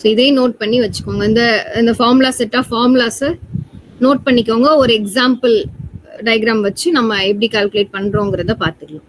ஸோ இதையும் நோட் பண்ணி வச்சுக்கோங்க. இந்த ஃபார்முலா செட் ஆஃப் ஃபார்முலாஸை நோட் பண்ணிக்கோங்க. ஒரு எக்ஸாம்பிள் டயக்ராம் வச்சு நம்ம எப்படி கால்குலேட் பண்றோங்கிறத பார்த்துக்கலாம்.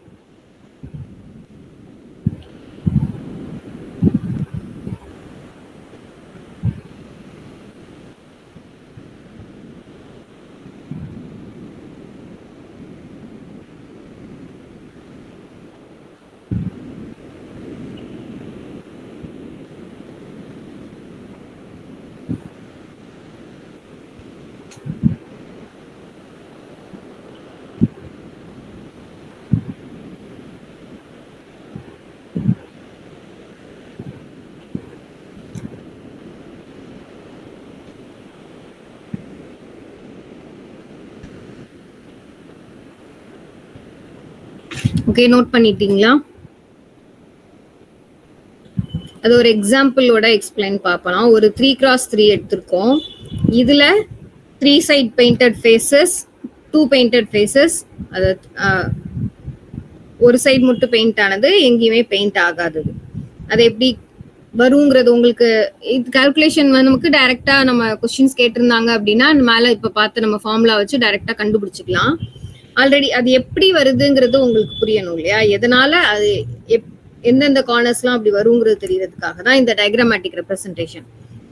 ஓகே, நோட் பண்ணிட்டீங்களா? அது ஒரு எக்ஸாம்பிளோட எக்ஸ்பிளைன் பார்க்கலாம். ஒரு 3x3 எடுத்திருக்கோம். இதுல 3 side painted faces, 2 painted faces. அது ஒரு சைடு மட்டும் பெயிண்ட் ஆனது, எங்கேயுமே பெயிண்ட் ஆகாதது. அது எப்படி வருங்கிறது உங்களுக்கு இது கால்குலேஷன் நமக்கு டைரக்டா நம்ம கொஸ்டின்ஸ் கேட்டிருந்தாங்க அப்படின்னா மேல இப்ப பார்த்து நம்ம ஃபார்முலா வச்சு டைரக்டா கண்டுபிடிச்சிக்கலாம். ஆல்ரெடி அது எப்படி வருதுங்கிறது உங்களுக்கு புரியணும் இல்லையா? எதனால அது எந்தெந்த கார்னர்ஸ்லாம் அப்படி வருங்கிறது தெரியறதுக்காக தான் இந்த டயக்ராமேட்டிக் ரெப்ரசன்டேஷன்.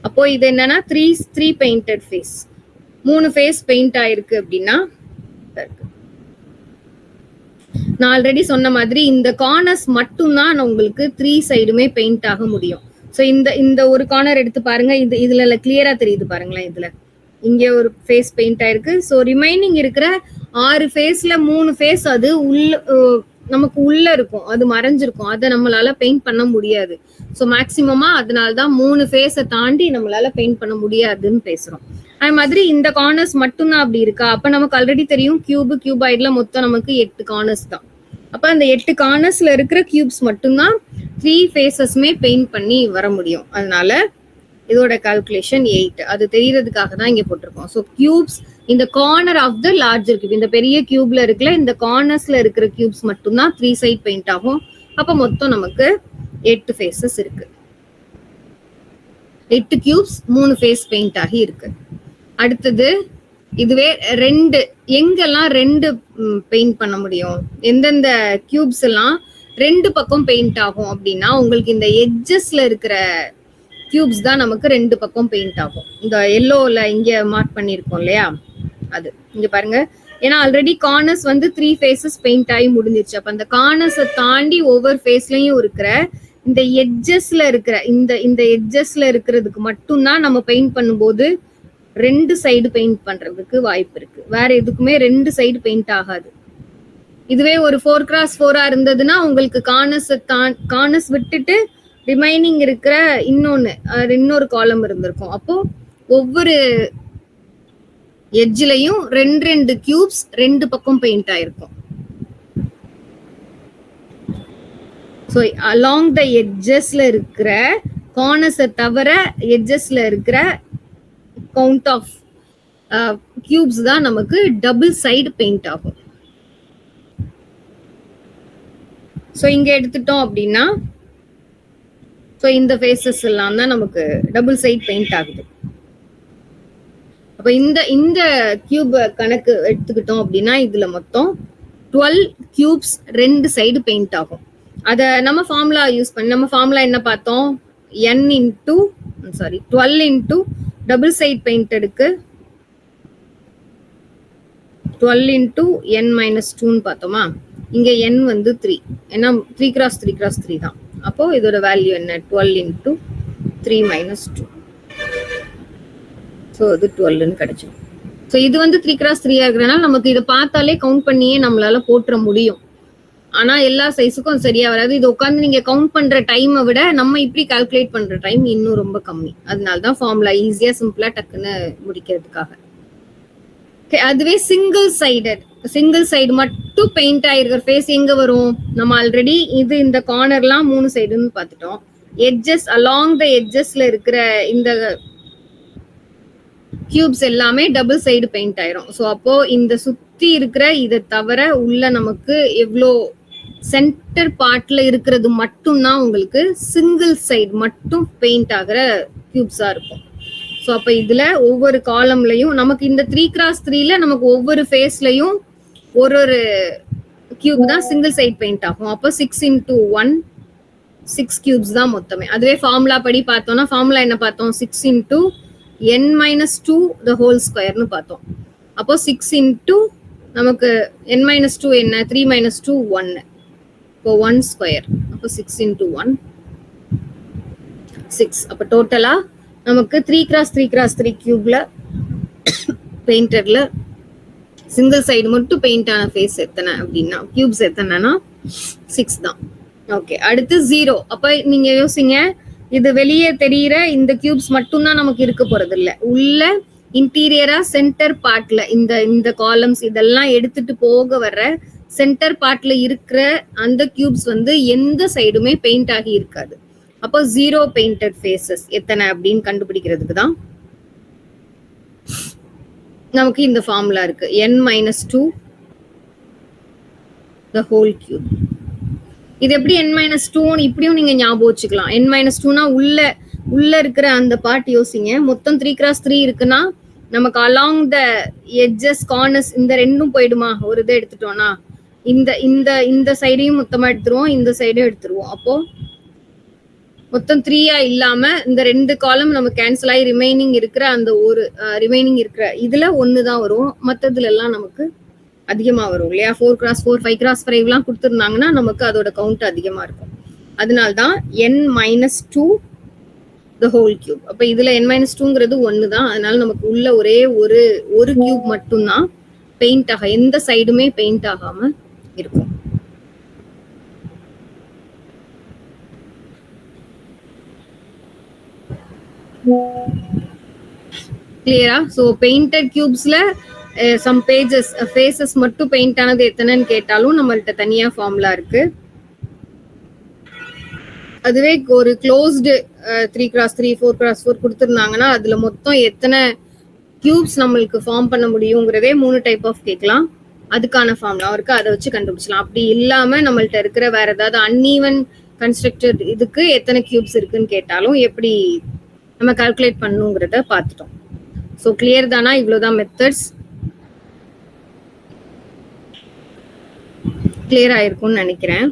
அப்போ இது என்னன்னா 3 பெயிண்டட் ஃபேஸ், 3 ஃபேஸ் பெயிண்ட் ஆயிருக்கு அப்படின்னா நான் ஆல்ரெடி சொன்ன மாதிரி இந்த கார்னர்ஸ் மட்டும் தான் உங்களுக்கு 3 சைடுமே பெயிண்ட் ஆக முடியும். ஸோ இந்த ஒரு கார்னர் எடுத்து பாருங்க, இதுல கிளியரா தெரியுது பாருங்களேன். இதுல இங்க ஒரு ஃபேஸ் பெயிண்ட் ஆயிருக்கு. ஸோ ரிமைனிங் இருக்கிற 6 ஃபேஸ்ல 3 ஃபேஸ் அது நமக்கு உள்ள இருக்கும், அது மறைஞ்சிருக்கும், அதை நம்மளால பெயிண்ட் பண்ண முடியாது. ஸோ மேக்சிமமா அதனாலதான் 3 ஃபேஸை தாண்டி நம்மளால பெயிண்ட் பண்ண முடியாதுன்னு பேசுறோம். அது மாதிரி இந்த கார்னர்ஸ் மட்டும்தான் அப்படி இருக்கா? அப்ப நமக்கு ஆல்ரெடி தெரியும் கியூபாய்ட்ல மொத்தம் நமக்கு 8 கார்னர்ஸ் தான். அப்ப அந்த 8 கார்னர்ஸ்ல இருக்கிற கியூப்ஸ் மட்டும்தான் 3 ஃபேஸஸ்மே பெயிண்ட் பண்ணி வர முடியும். அதனால இதோட கால்குலேஷன் 8. அது தெரியறதுக்காக தான் இங்க போட்டிருக்கோம். ஸோ கியூப்ஸ் இந்த corner of the larger cube, இந்த பெரிய கியூப்ல இருக்குல்ல, இந்த கார்னர்ஸ்ல இருக்கிற கியூப்ஸ் மட்டும்தான் 3 சைட் பெயிண்ட் ஆகும். அப்ப மொத்தம் நமக்கு 8 ஃபேஸஸ் இருக்கு. 8 கியூப்ஸ் 3 ஃபேஸ் பெயிண்ட் ஆகி இருக்கு. அடுத்தது இதுவே 2 எங்கெல்லாம் 2 பெயிண்ட் பண்ண முடியும், எந்தெந்த கியூப்ஸ் எல்லாம் 2 பக்கம் பெயிண்ட் ஆகும் அப்படின்னா உங்களுக்கு இந்த எட்ஜஸ்ல இருக்கிற கியூப்ஸ் தான் நமக்கு 2 பக்கம் பெயிண்ட் ஆகும். இந்த எல்லோல இங்க மார்க் பண்ணிருக்கோம் இல்லையா, அது இங்க பாருங்க. ஏன்னா ஆல்ரெடி கார்னர்ஸ் 3 ஃபேஸஸ் பெயிண்ட் ஆகி முடிஞ்சிருச்சு. அப்ப அந்த கார்னர்ஸை தாண்டி ஒவ்வொரு ஃபேஸ்லயும் இருக்கிற இந்த எட்ஜஸ்ல இருக்கிற இந்த எட்ஜஸ்ல இருக்கிறதுக்கு மட்டும்தான் நம்ம பெயிண்ட் பண்ணும்போது 2 சைடு பெயிண்ட் பண்றதுக்கு வாய்ப்பு இருக்கு. வேற எதுக்குமே 2 சைடு பெயிண்ட் ஆகாது. இதுவே ஒரு 4x4 இருந்ததுன்னா உங்களுக்கு கார்னர்ஸ் விட்டுட்டு ரிமைனிங் இருக்கிற இன்னொரு காலம் இருந்திருக்கும். அப்போ ஒவ்வொரு எட்ஜ்லயும் 2 கியூப்ஸ் 2 பக்கம் பெயிண்ட் ஆயிருக்கும். ஸோ அலாங் த எட்ஜஸ்ல இருக்கிற கார்னர்ஸை தவிர எட்ஜஸ்ல இருக்கிற கவுண்ட் ஆஃப் கியூப்ஸ் தான் நமக்கு டபுள் சைடு பெயிண்ட் ஆகும். ஸோ இங்க எடுத்துட்டோம் அப்படின்னா ஸோ இந்த ஃபேஸஸ் எல்லாம் தான் நமக்கு டபுள் சைடு பெயிண்ட் ஆகுது. அப்ப இந்த கியூப் கணக்கு எடுத்துக்கிட்டோம் அப்படின்னா இதுல மொத்தம் 12 கியூப்ஸ் 2 சைடு பெயிண்ட் ஆகும். அத நம்ம ஃபார்முலா யூஸ் பண்ணி நம்ம ஃபார்முலா என்ன பார்த்தோம், 12 இன்டூ டபுள் சைட் பெயிண்டடுக்கு 12 இன்டூ n மைனஸ் 2ன்னு பார்த்தோமா. இங்க n 3, ஏன்னா 3x3 தான். அப்போ இதோட வேல்யூ என்ன, 12 இன்டூ 3 மைனஸ் 2. ஸோ இது 12ன்னு கிடைச்சிடும். ஸோ இது 3x3 இருக்கிறனால நமக்கு இதை பார்த்தாலே கவுண்ட் பண்ணியே நம்மளால போட்டுற முடியும். ஆனா எல்லா சைஸுக்கும் சரியா வராது. இது உட்காந்து நீங்க கவுண்ட் பண்ற டைமை விட நம்ம இப்படி கால்குலேட் பண்ற டைம் இன்னும் ரொம்ப கம்மி. அதனாலதான் ஃபார்முலா ஈஸியா சிம்பிளா டக்குன்னு முடிக்கிறதுக்காக. அதுவே சிங்கிள் சைடு மட்டும் பெயிண்ட் ஆயிருக்கிற ஃபேஸ் எங்க வரும், நம்ம ஆல்ரெடி இந்த கார்னர்லாம் 3 சைடுன்னு பார்த்துட்டோம். எட்ஜஸ் அலாங் த எட்ஜஸ்ல இருக்கிற இந்த கியூப்ஸ் எல்லாமே டபுள் சைடு பெயிண்ட் ஆயிரும். ஸோ அப்போ இந்த சுத்தி இருக்கிற இதை தவிர உள்ள நமக்கு எவ்வளோ சென்டர் பார்ட்ல இருக்கிறது மட்டும்தான் உங்களுக்கு சிங்கிள் சைடு மட்டும் பெயிண்ட் ஆகிற கியூப்ஸா இருக்கும். ஸோ அப்ப இதுல ஒவ்வொரு காலம்லயும் நமக்கு இந்த 3x3ல நமக்கு ஒவ்வொரு ஃபேஸ்லயும் ஒரு ஒரு கியூப் தான் சிங்கிள் சைட் பெயிண்ட் ஆகும். அப்போ 6x1 6 கியூப்ஸ் தான் மொத்தமே. அதுவே ஃபார்முலா படி பார்த்தோம்னா ஃபார்முலா என்ன பார்த்தோம், 6x(n-2) the whole squareனு பார்த்தோம். அப்போ 6 நமக்கு n-2 என்ன, 3 - 2 1. இப்போ 1 ஸ்கொயர். அப்போ 6x1 6. அப்போ டோட்டலா நமக்கு 3x3x3 கியூப்ல பெயிண்டர்ல சிங்கிள் சைடு மட்டும் பெயிண்ட் ஆன ஃபேஸ் எத்தனை அப்படின்னா கியூப்ஸ் எத்தனைனா 6 தான். ஓகே, அடுத்து 0. அப்ப நீங்க யோசிங்க, இது வெளியே தெரியிற இந்த கியூப்ஸ் மட்டும் தான் நமக்கு இருக்க போறது இல்ல. உள்ள இன்டீரியரா சென்டர் பார்ட்ல இந்த காலம்ஸ் இதெல்லாம் எடுத்துட்டு போக வர்ற சென்டர் பார்ட்ல இருக்கிற அந்த கியூப்ஸ் வந்து எந்த சைடுமே பெயிண்ட் ஆகி இருக்காது. அப்போ 0 பெயிண்டட் ஃபேஸஸ் எத்தனை அப்படின்னு கண்டுபிடிக்கிறதுக்கு தான் நமக்கு இந்த ஃபார்முலா இருக்கு. n-2 the whole cube. இது எப்படி n-2 இப்படியும் நீங்க ஞாபகம் வச்சுக்கலாம். n-2னா உள்ள இருக்கிற அந்த பார்ட் யோசிங்க. மொத்தம் 3x3 இருக்குன்னா நமக்கு அலாங் த எட்ஜஸ் கார்னர்ஸ் இந்த ரெண்டும் போயிடுமா, ஒரு இதை எடுத்துட்டோம்னா இந்த சைடையும் மொத்தமா எடுத்துருவோம், இந்த சைடும் எடுத்துருவோம். அப்போ மொத்தம் 3 இல்லாம இந்த 2 காலம் நம்ம கேன்சல் ஆகி ரிமைனிங் இருக்கிற அந்த ஒரு ரிமைனிங் இருக்கிற இதுல 1 தான் வரும். மற்றதுல எல்லாம் நமக்கு அதிகமா வரும் இல்லையா. 4x4 5x5 எல்லாம் கொடுத்துருந்தாங்கன்னா நமக்கு அதோட கவுண்ட் அதிகமா இருக்கும். அதனால்தான் n-2 the whole cube. அப்ப இதுல n-2ங்கிறது 1 தான். அதனால நமக்கு உள்ள ஒரே ஒரு கியூப் மட்டும்தான் பெயிண்ட் ஆக, எந்த சைடுமே பெயிண்ட் ஆகாம இருக்கும். கிளியரா? சோ பெயிண்டட் கியூப்ஸ்ல சம் ஃபேஸஸ் மட்டும் பெயிண்ட் ஆனது எத்தனைன்னு கேட்டாலும் நம்மள்ட்ட தனியா ஃபார்முலா இருக்கு. அதுவே ஒரு க்ளோஸ்டு 3x3 4x4 கொடுத்துருந்தாங்கன்னா அதுல மொத்தம் எத்தனை கியூப்ஸ் நம்மளுக்கு ஃபார்ம் பண்ண முடியுங்கிறதே 3 டைப் ஆஃப் கேட்கலாம். அதுக்கான ஃபார்முலா இருக்கு, அதை வச்சு கண்டுபிடிச்சலாம். அப்படி இல்லாம நம்மள்ட்ட இருக்கிற வேற ஏதாவது அன்ஈவன் கன்ஸ்ட்ரக்டட் இதுக்கு எத்தனை கியூப்ஸ் இருக்குன்னு கேட்டாலும் எப்படி நம்ம கால்குலேட் பண்ணுங்கிறத பார்த்துட்டோம். ஸோ கிளியர் தானா? இவ்வளவுதான் மெத்தட்ஸ். கிளியர் ஆயிருக்கும்னு நினைக்கிறேன்.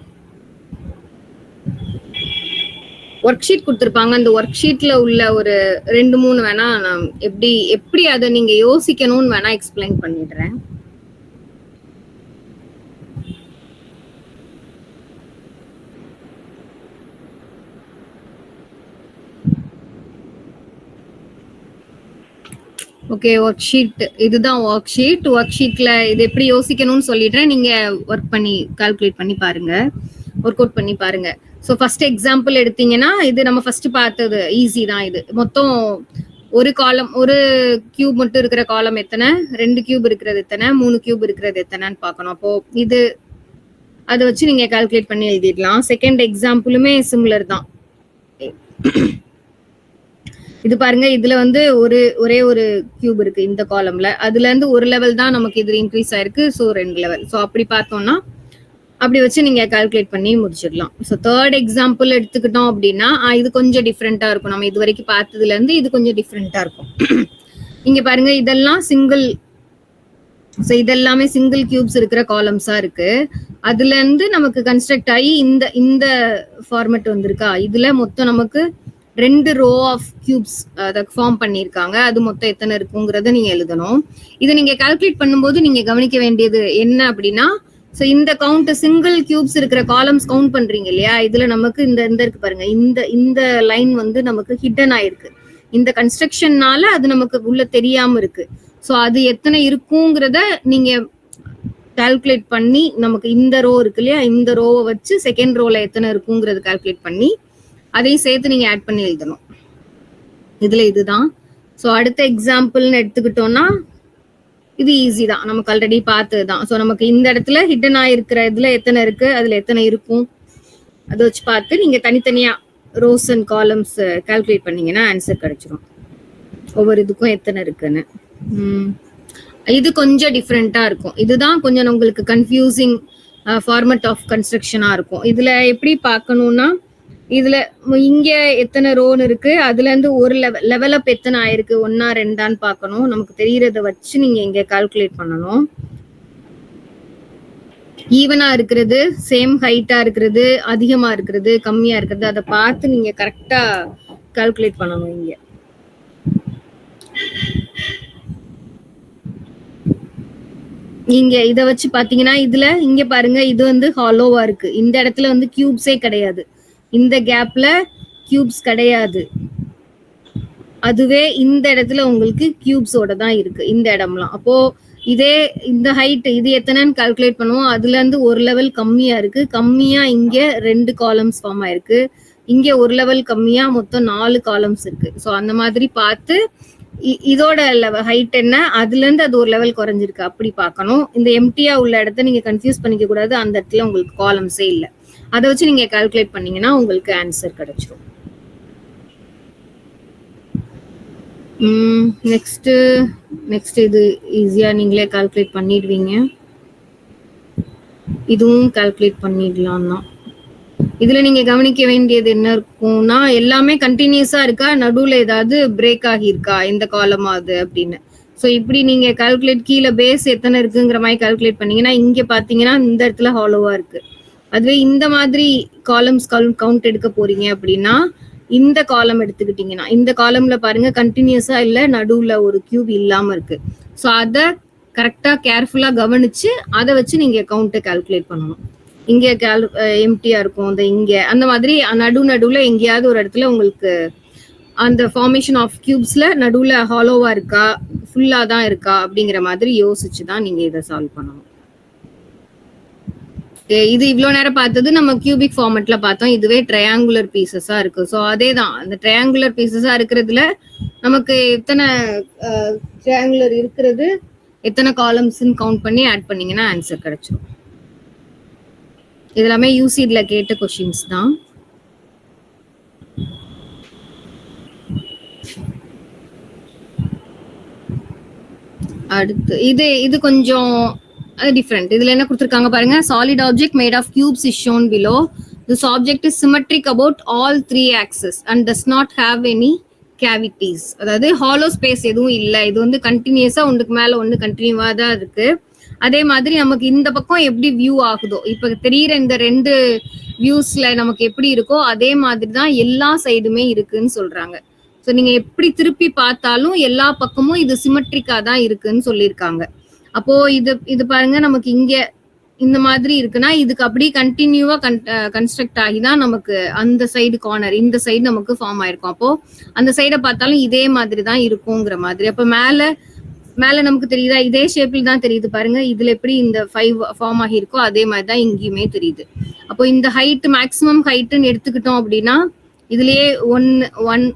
ஒர்க் ஷீட் கொடுத்துருப்பாங்க. அந்த ஒர்க் ஷீட்ல உள்ள ஒரு 2-3 வேணா நான் எப்படி அதை நீங்க யோசிக்கணும்னு வேணா எக்ஸ்பிளைன் பண்ணிடுறேன். ஓகே, ஒர்க் ஷீட் இதுதான் ஒர்க் ஷீட். ஒர்க் ஷீட்ல இது எப்படி யோசிக்கணும்னு சொல்லிடுறேன். நீங்க ஒர்க் பண்ணி கால்குலேட் பண்ணி பாருங்க, ஒர்க் அவுட் பண்ணி பாருங்க. ஸோ ஃபர்ஸ்ட் எக்ஸாம்பிள் எடுத்தீங்கன்னா இது நம்ம ஃபர்ஸ்ட் பார்த்தது ஈஸி தான். இது மொத்தம் ஒரு காலம், ஒரு கியூப் மட்டும் இருக்கிற காலம் எத்தனை, 2 கியூப் இருக்கிறது எத்தனை, 3 கியூப் இருக்கிறது எத்தனைன்னு பார்க்கணும். அப்போ இது அதை வச்சு நீங்க கால்குலேட் பண்ணி எழுதிடலாம். செகண்ட் எக்ஸாம்பிளுமே சிமிலர் தான். இது பாருங்க, இதுல வந்து ஒரே ஒரு கியூப் இருக்கு இந்த காலம்ல. அதுல இருந்து ஒரு லெவல் தான் நமக்கு இது இன்க்ரீஸ் ஆயிருக்கு. So 2 level. ஸோ அப்படி பார்த்தோம்னா அப்படி வச்சு நீங்க கால்குலேட் பண்ணி முடிச்சிடலாம். ஸோ தேர்ட் எக்ஸாம்பிள் எடுத்துக்கிட்டோம் அப்படின்னா இது கொஞ்சம் டிஃப்ரெண்டா இருக்கும். நம்ம இது வரைக்கும் பார்த்ததுல இருந்து இது கொஞ்சம் டிஃப்ரெண்டா இருக்கும். இங்க பாருங்க, இதெல்லாம் சிங்கிள், ஸோ இதெல்லாமே சிங்கிள் கியூப்ஸ் இருக்கிற காலம்ஸா இருக்கு. அதுல இருந்து நமக்கு கன்ஸ்ட்ரக்ட் ஆகி இந்த ஃபார்மேட் வந்திருக்கா. இதுல மொத்தம் நமக்கு 2 ரோ ஆஃப் கியூப்ஸ் அதை ஃபார்ம் பண்ணியிருக்காங்க. அது மொத்தம் எத்தனை இருக்குங்கிறத நீங்க எழுதணும். இதை நீங்க கால்குலேட் பண்ணும்போது நீங்க கவனிக்க வேண்டியது என்ன அப்படின்னா, ஸோ இந்த கவுண்ட் சிங்கிள் கியூப்ஸ் இருக்கிற காலம்ஸ் கவுண்ட் பண்றீங்க இல்லையா. இதுல நமக்கு இந்த இருக்கு பாருங்க, இந்த லைன் வந்து நமக்கு ஹிடன் ஆயிருக்கு. இந்த கன்ஸ்ட்ரக்ஷன்னால அது நமக்கு உள்ள தெரியாம இருக்கு. ஸோ அது எத்தனை இருக்குங்கிறத நீங்க கால்குலேட் பண்ணி, நமக்கு இந்த ரோ இருக்கு இல்லையா, இந்த ரோவை வச்சு செகண்ட் ரோல எத்தனை இருக்குங்கிறது கால்குலேட் பண்ணி அதையும் சேர்த்து நீங்க ஆட் பண்ணி எழுதணும். இதுல இதுதான். ஸோ அடுத்த எக்ஸாம்பிள்னு எடுத்துக்கிட்டோம்னா இது ஈஸி தான், நமக்கு ஆல்ரெடி பார்த்ததுதான். ஸோ நமக்கு இந்த இடத்துல ஹிடன் ஆயிருக்கிற இதுல எத்தனை இருக்கு, அதுல எத்தனை இருக்கும், அதை வச்சு பார்த்து நீங்க தனித்தனியா ரோஸ் அண்ட் காலம்ஸ் கால்குலேட் பண்ணீங்கன்னா ஆன்சர் கிடைச்சிடும். ஒவ்வொரு இதுக்கும் எத்தனை இருக்குன்னு. இது கொஞ்சம் டிஃப்ரெண்டா இருக்கும். இதுதான் கொஞ்சம் உங்களுக்கு கன்ஃபியூசிங் ஃபார்மட் ஆஃப் கன்ஸ்ட்ரக்ஷனா இருக்கும். இதுல எப்படி பார்க்கணும்னா, இதுல இங்க எத்தனை ரோன் இருக்கு, அதுல இருந்து ஒரு லெவல் அப் எத்தனை ஆயிருக்கு, 1 2 பார்க்கணும். நமக்கு தெரியறத வச்சு நீங்க இங்க கால்குலேட் பண்ணணும். ஈவனா இருக்கிறது, சேம் ஹைட்டா இருக்கிறது, அதிகமா இருக்கிறது, கம்மியா இருக்கிறது, அதை பார்த்து நீங்க கரெக்டா கால்குலேட் பண்ணணும். இங்க நீங்க இத வச்சு பாத்தீங்கன்னா, இதுல இங்க பாருங்க, இது வந்து ஹாலோவா இருக்கு. இந்த இடத்துல வந்து கியூப்ஸே கிடையாது. இந்த கேப்ல கியூப்ஸ் கிடையாது. அதுவே இந்த இடத்துல உங்களுக்கு கியூப்ஸோட தான் இருக்கு, இந்த இடம்லாம். அப்போ இதே இந்த ஹைட் இது எத்தனைன்னு கால்குலேட் பண்ணுவோம். அதுல இருந்து ஒரு லெவல் கம்மியா இருக்கு. கம்மியா இங்க 2 காலம்ஸ் ஃபார்ம் ஆயிருக்கு. இங்க ஒரு லெவல் கம்மியா மொத்தம் 4 காலம்ஸ் இருக்கு. ஸோ அந்த மாதிரி பார்த்து இதோட ஹைட் என்ன, அதுல இருந்து அது ஒரு லெவல் குறைஞ்சிருக்கு அப்படி பார்க்கணும். இந்த எம்டியா உள்ள இடத்த நீங்க கன்ஃபியூஸ் பண்ணிக்க கூடாது. அந்த இடத்துல உங்களுக்கு காலம்ஸே இல்லை. அதை வச்சு நீங்க கால்குலேட் பண்ணீங்கன்னா உங்களுக்கு ஆன்சர் கிடைச்சிரும். நெக்ஸ்ட் இது ஈஸியா நீங்களே கால்குலேட் பண்ணிடுவீங்க. இதுவும் கால்குலேட் பண்ணிடலாம் தான். இதுல நீங்க கவனிக்க வேண்டியது என்ன இருக்கும்னா, எல்லாமே கண்டினியூஸா இருக்கா, நடுவுல ஏதாவது பிரேக் ஆகி இருக்கா, எந்த காலம் அது அப்படின்னு. ஸோ இப்படி நீங்க கால்குலேட் கீழே பேஸ் எத்தனை இருக்குங்கிற மாதிரி கால்குலேட் பண்ணீங்கன்னா, இங்க பாத்தீங்கன்னா இந்த இடத்துல ஹாலோவா இருக்கு. அதுவே இந்த மாதிரி காலம்ஸ் கவுண்ட் எடுக்க போறீங்க அப்படின்னா, இந்த காலம் எடுத்துக்கிட்டீங்கன்னா, இந்த காலம்ல பாருங்க கண்டினியூஸா இல்ல, நடுவுல ஒரு கியூப் இல்லாம இருக்கு. ஸோ அதை கரெக்டா கேர்ஃபுல்லா கவனிச்சு அதை வச்சு நீங்க கவுண்ட்டை கால்குலேட் பண்ணணும். இங்க எம்டியா இருக்கும், இந்த இங்க அந்த மாதிரி நடுவுல எங்கேயாவது ஒரு இடத்துல உங்களுக்கு அந்த ஃபார்மேஷன் ஆஃப் கியூப்ஸ்ல நடுவுல ஹாலோவா இருக்கா, ஃபுல்லா தான் இருக்கா அப்படிங்கிற மாதிரி யோசிச்சு தான் நீங்க இதை சால்வ் பண்ணணும். இது இவ்வளவு நேரம் பார்த்தது நம்ம கியூபிக் ஃபார்மேட்ல பார்த்தோம். இதுவே ட்ரையாங்குலர் பீசஸா இருக்கு. ஸோ அதே தான், அந்த ட்ரையாங்குலர் பீசஸா இருக்கிறதுல நமக்கு எத்தனை ட்ரையாங்குலர் இருக்கிறது, எத்தனை காலம்ஸ்ன்னு கவுண்ட் பண்ணி ஆட் பண்ணீங்கன்னா ஆன்சர் கிடைச்சிடும். இது எல்லாமே யூசிட்ல கேட்ட கொஸ்டின்ஸ் தான். அடுத்து இது கொஞ்சம் டிஃப்ரெண்ட். இதுல என்ன கொடுத்துருக்காங்க பாருங்க, solid object made of cubes is shown below. This object is symmetric about all 3 axes and does not have any cavities. அதாவது ஹாலோ ஸ்பேஸ் எதுவும் இல்லை. இது வந்து கண்டினியூஸா ஒன்றுக்கு மேல ஒன்று கண்டினியூவா தான் இருக்கு. அதே மாதிரி நமக்கு இந்த பக்கம் எப்படி வியூ ஆகுதோ, இப்ப தெரியுற இந்த 2 வியூஸ்ல நமக்கு எப்படி இருக்கோ அதே மாதிரி தான் எல்லா சைடுமே இருக்குன்னு சொல்றாங்க. ஸோ நீங்க எப்படி திருப்பி பார்த்தாலும் எல்லா பக்கமும் இது சிமெட்ரிக்கா தான் இருக்குன்னு சொல்லியிருக்காங்க. அப்போ இது பாருங்க, நமக்கு இங்க இந்த மாதிரி இருக்குன்னா இதுக்கு அப்படியே கண்டினியூவா கன்ஸ்ட்ரக்ட் ஆகிதான் நமக்கு அந்த சைடு கார்னர், இந்த சைடு நமக்கு ஃபார்ம் ஆயிருக்கும். அப்போ அந்த சைடை பார்த்தாலும் இதே மாதிரி தான் இருக்குங்கிற மாதிரி. அப்ப மேல நமக்கு தெரியுதா, இதே ஷேப்ல தான் தெரியுது பாருங்க. இதுல எப்படி இந்த 5 ஃபார்ம் ஆகி இருக்கோ அதே மாதிரி தான் இங்கேயுமே தெரியுது. அப்போ இந்த ஹைட் மேக்சிமம் ஹைட்னு எடுத்துக்கிட்டோம் அப்படின்னா இதுலயே ஒன்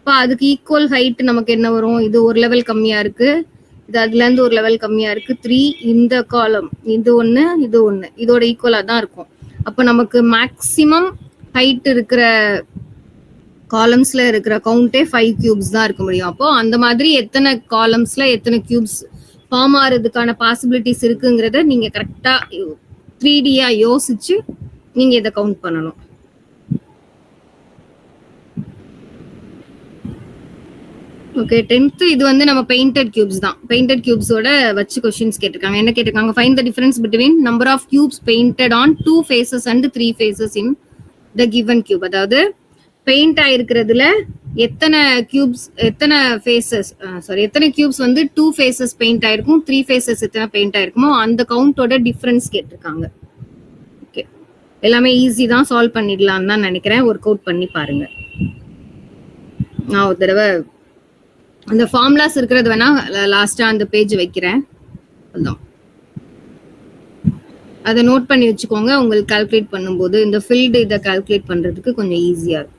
அதுக்கு ஈக்குவல் ஹைட் நமக்கு என்ன வரும், இது ஒரு லெவல் கம்மியா இருக்கு, இது அதுல இருந்து ஒரு லெவல் கம்மியா இருக்கு, 3 இந்த காலம் இது ஒண்ணு இது ஒண்ணு இதோட ஈக்குவலா தான் இருக்கும். அப்ப நமக்கு மேக்சிமம் ஹைட் இருக்கிற காலம்ஸ்ல இருக்கிற கவுண்டே 5 கியூப்ஸ் தான் இருக்க முடியும். அப்போ அந்த மாதிரி எத்தனை காலம்ஸ்ல எத்தனை கியூப்ஸ் ஃபார்ம் ஆகிறதுக்கான பாசிபிலிட்டிஸ் இருக்குங்கிறத நீங்க கரெக்டா 3Dயா யோசிச்சு நீங்க இதை கவுண்ட் பண்ணணும். ஓகே, 10th இது வந்து நம்ம பெயிண்டட் கியூப்ஸ் தான். பெயிண்டட் கியூப்ஸோட வச்சு கொஸ்டின்ஸ் கேட்டிருக்காங்க. என்ன கேட்டிருக்காங்க, find the difference between number of cubes painted on 2 faces and 3 faces in the given cube. அதாவது பெயிண்ட் ஆயிருக்கிறதுல எத்தனை கியூப்ஸ் எத்தனை ஃபேஸஸ் எத்தனை கியூப்ஸ் வந்து 2 faces பெயிண்ட் ஆயிருக்கும், 3 faces எத்தனை பெயிண்ட் ஆயிருக்குமோ அந்த கவுண்டோட டிஃபரன்ஸ் கேட்டிருக்காங்க. ஓகே, எல்லாமே ஈஸி தான், சால்வ் பண்ணிடலாம் தான் நினைக்கிறேன். ஒர்க் அவுட் பண்ணி பாருங்க. நான் ஒரு தடவை அந்த ஃபார்முலாஸ் இருக்கிறது வேணா லாஸ்டா அந்த பேஜ் வைக்கிறேன். அதை நோட் பண்ணி வச்சுக்கோங்க. உங்களுக்கு கால்குலேட் பண்ணும்போது இந்த ஃபீல்டு இதை கால்குலேட் பண்றதுக்கு கொஞ்சம் ஈஸியா இருக்கும்.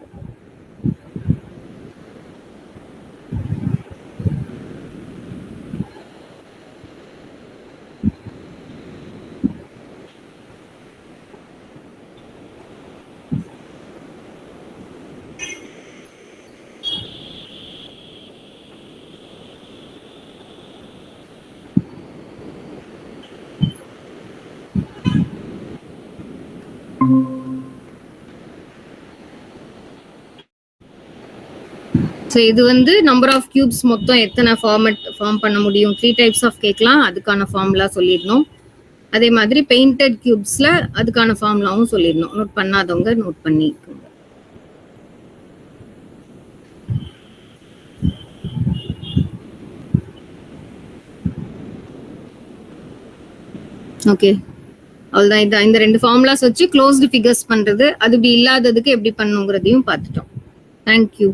ஸோ இது வந்து நம்பர் ஆஃப் கியூப்ஸ் மொத்தம் எத்தனை ஃபார்ம் பண்ண முடியும், 3 டைப்ஸ் ஆஃப் கேட்கலாம், அதுக்கான ஃபார்முலா சொல்லிடணும். அதே மாதிரி பெயிண்டட் கியூப்ஸ்ல அதுக்கான ஃபார்முலாவும் சொல்லிடணும். நோட் பண்ணாதவங்க நோட் பண்ணிக்கோங்க. ஓகே, அவ்வளோதான். இந்த 2 ஃபார்முலாஸ் வச்சு க்ளோஸ்டு ஃபிகர்ஸ் பண்றது, அது இப்படி இல்லாததுக்கு எப்படி பண்ணுங்கிறதையும் பார்த்துட்டோம். தேங்க்யூ.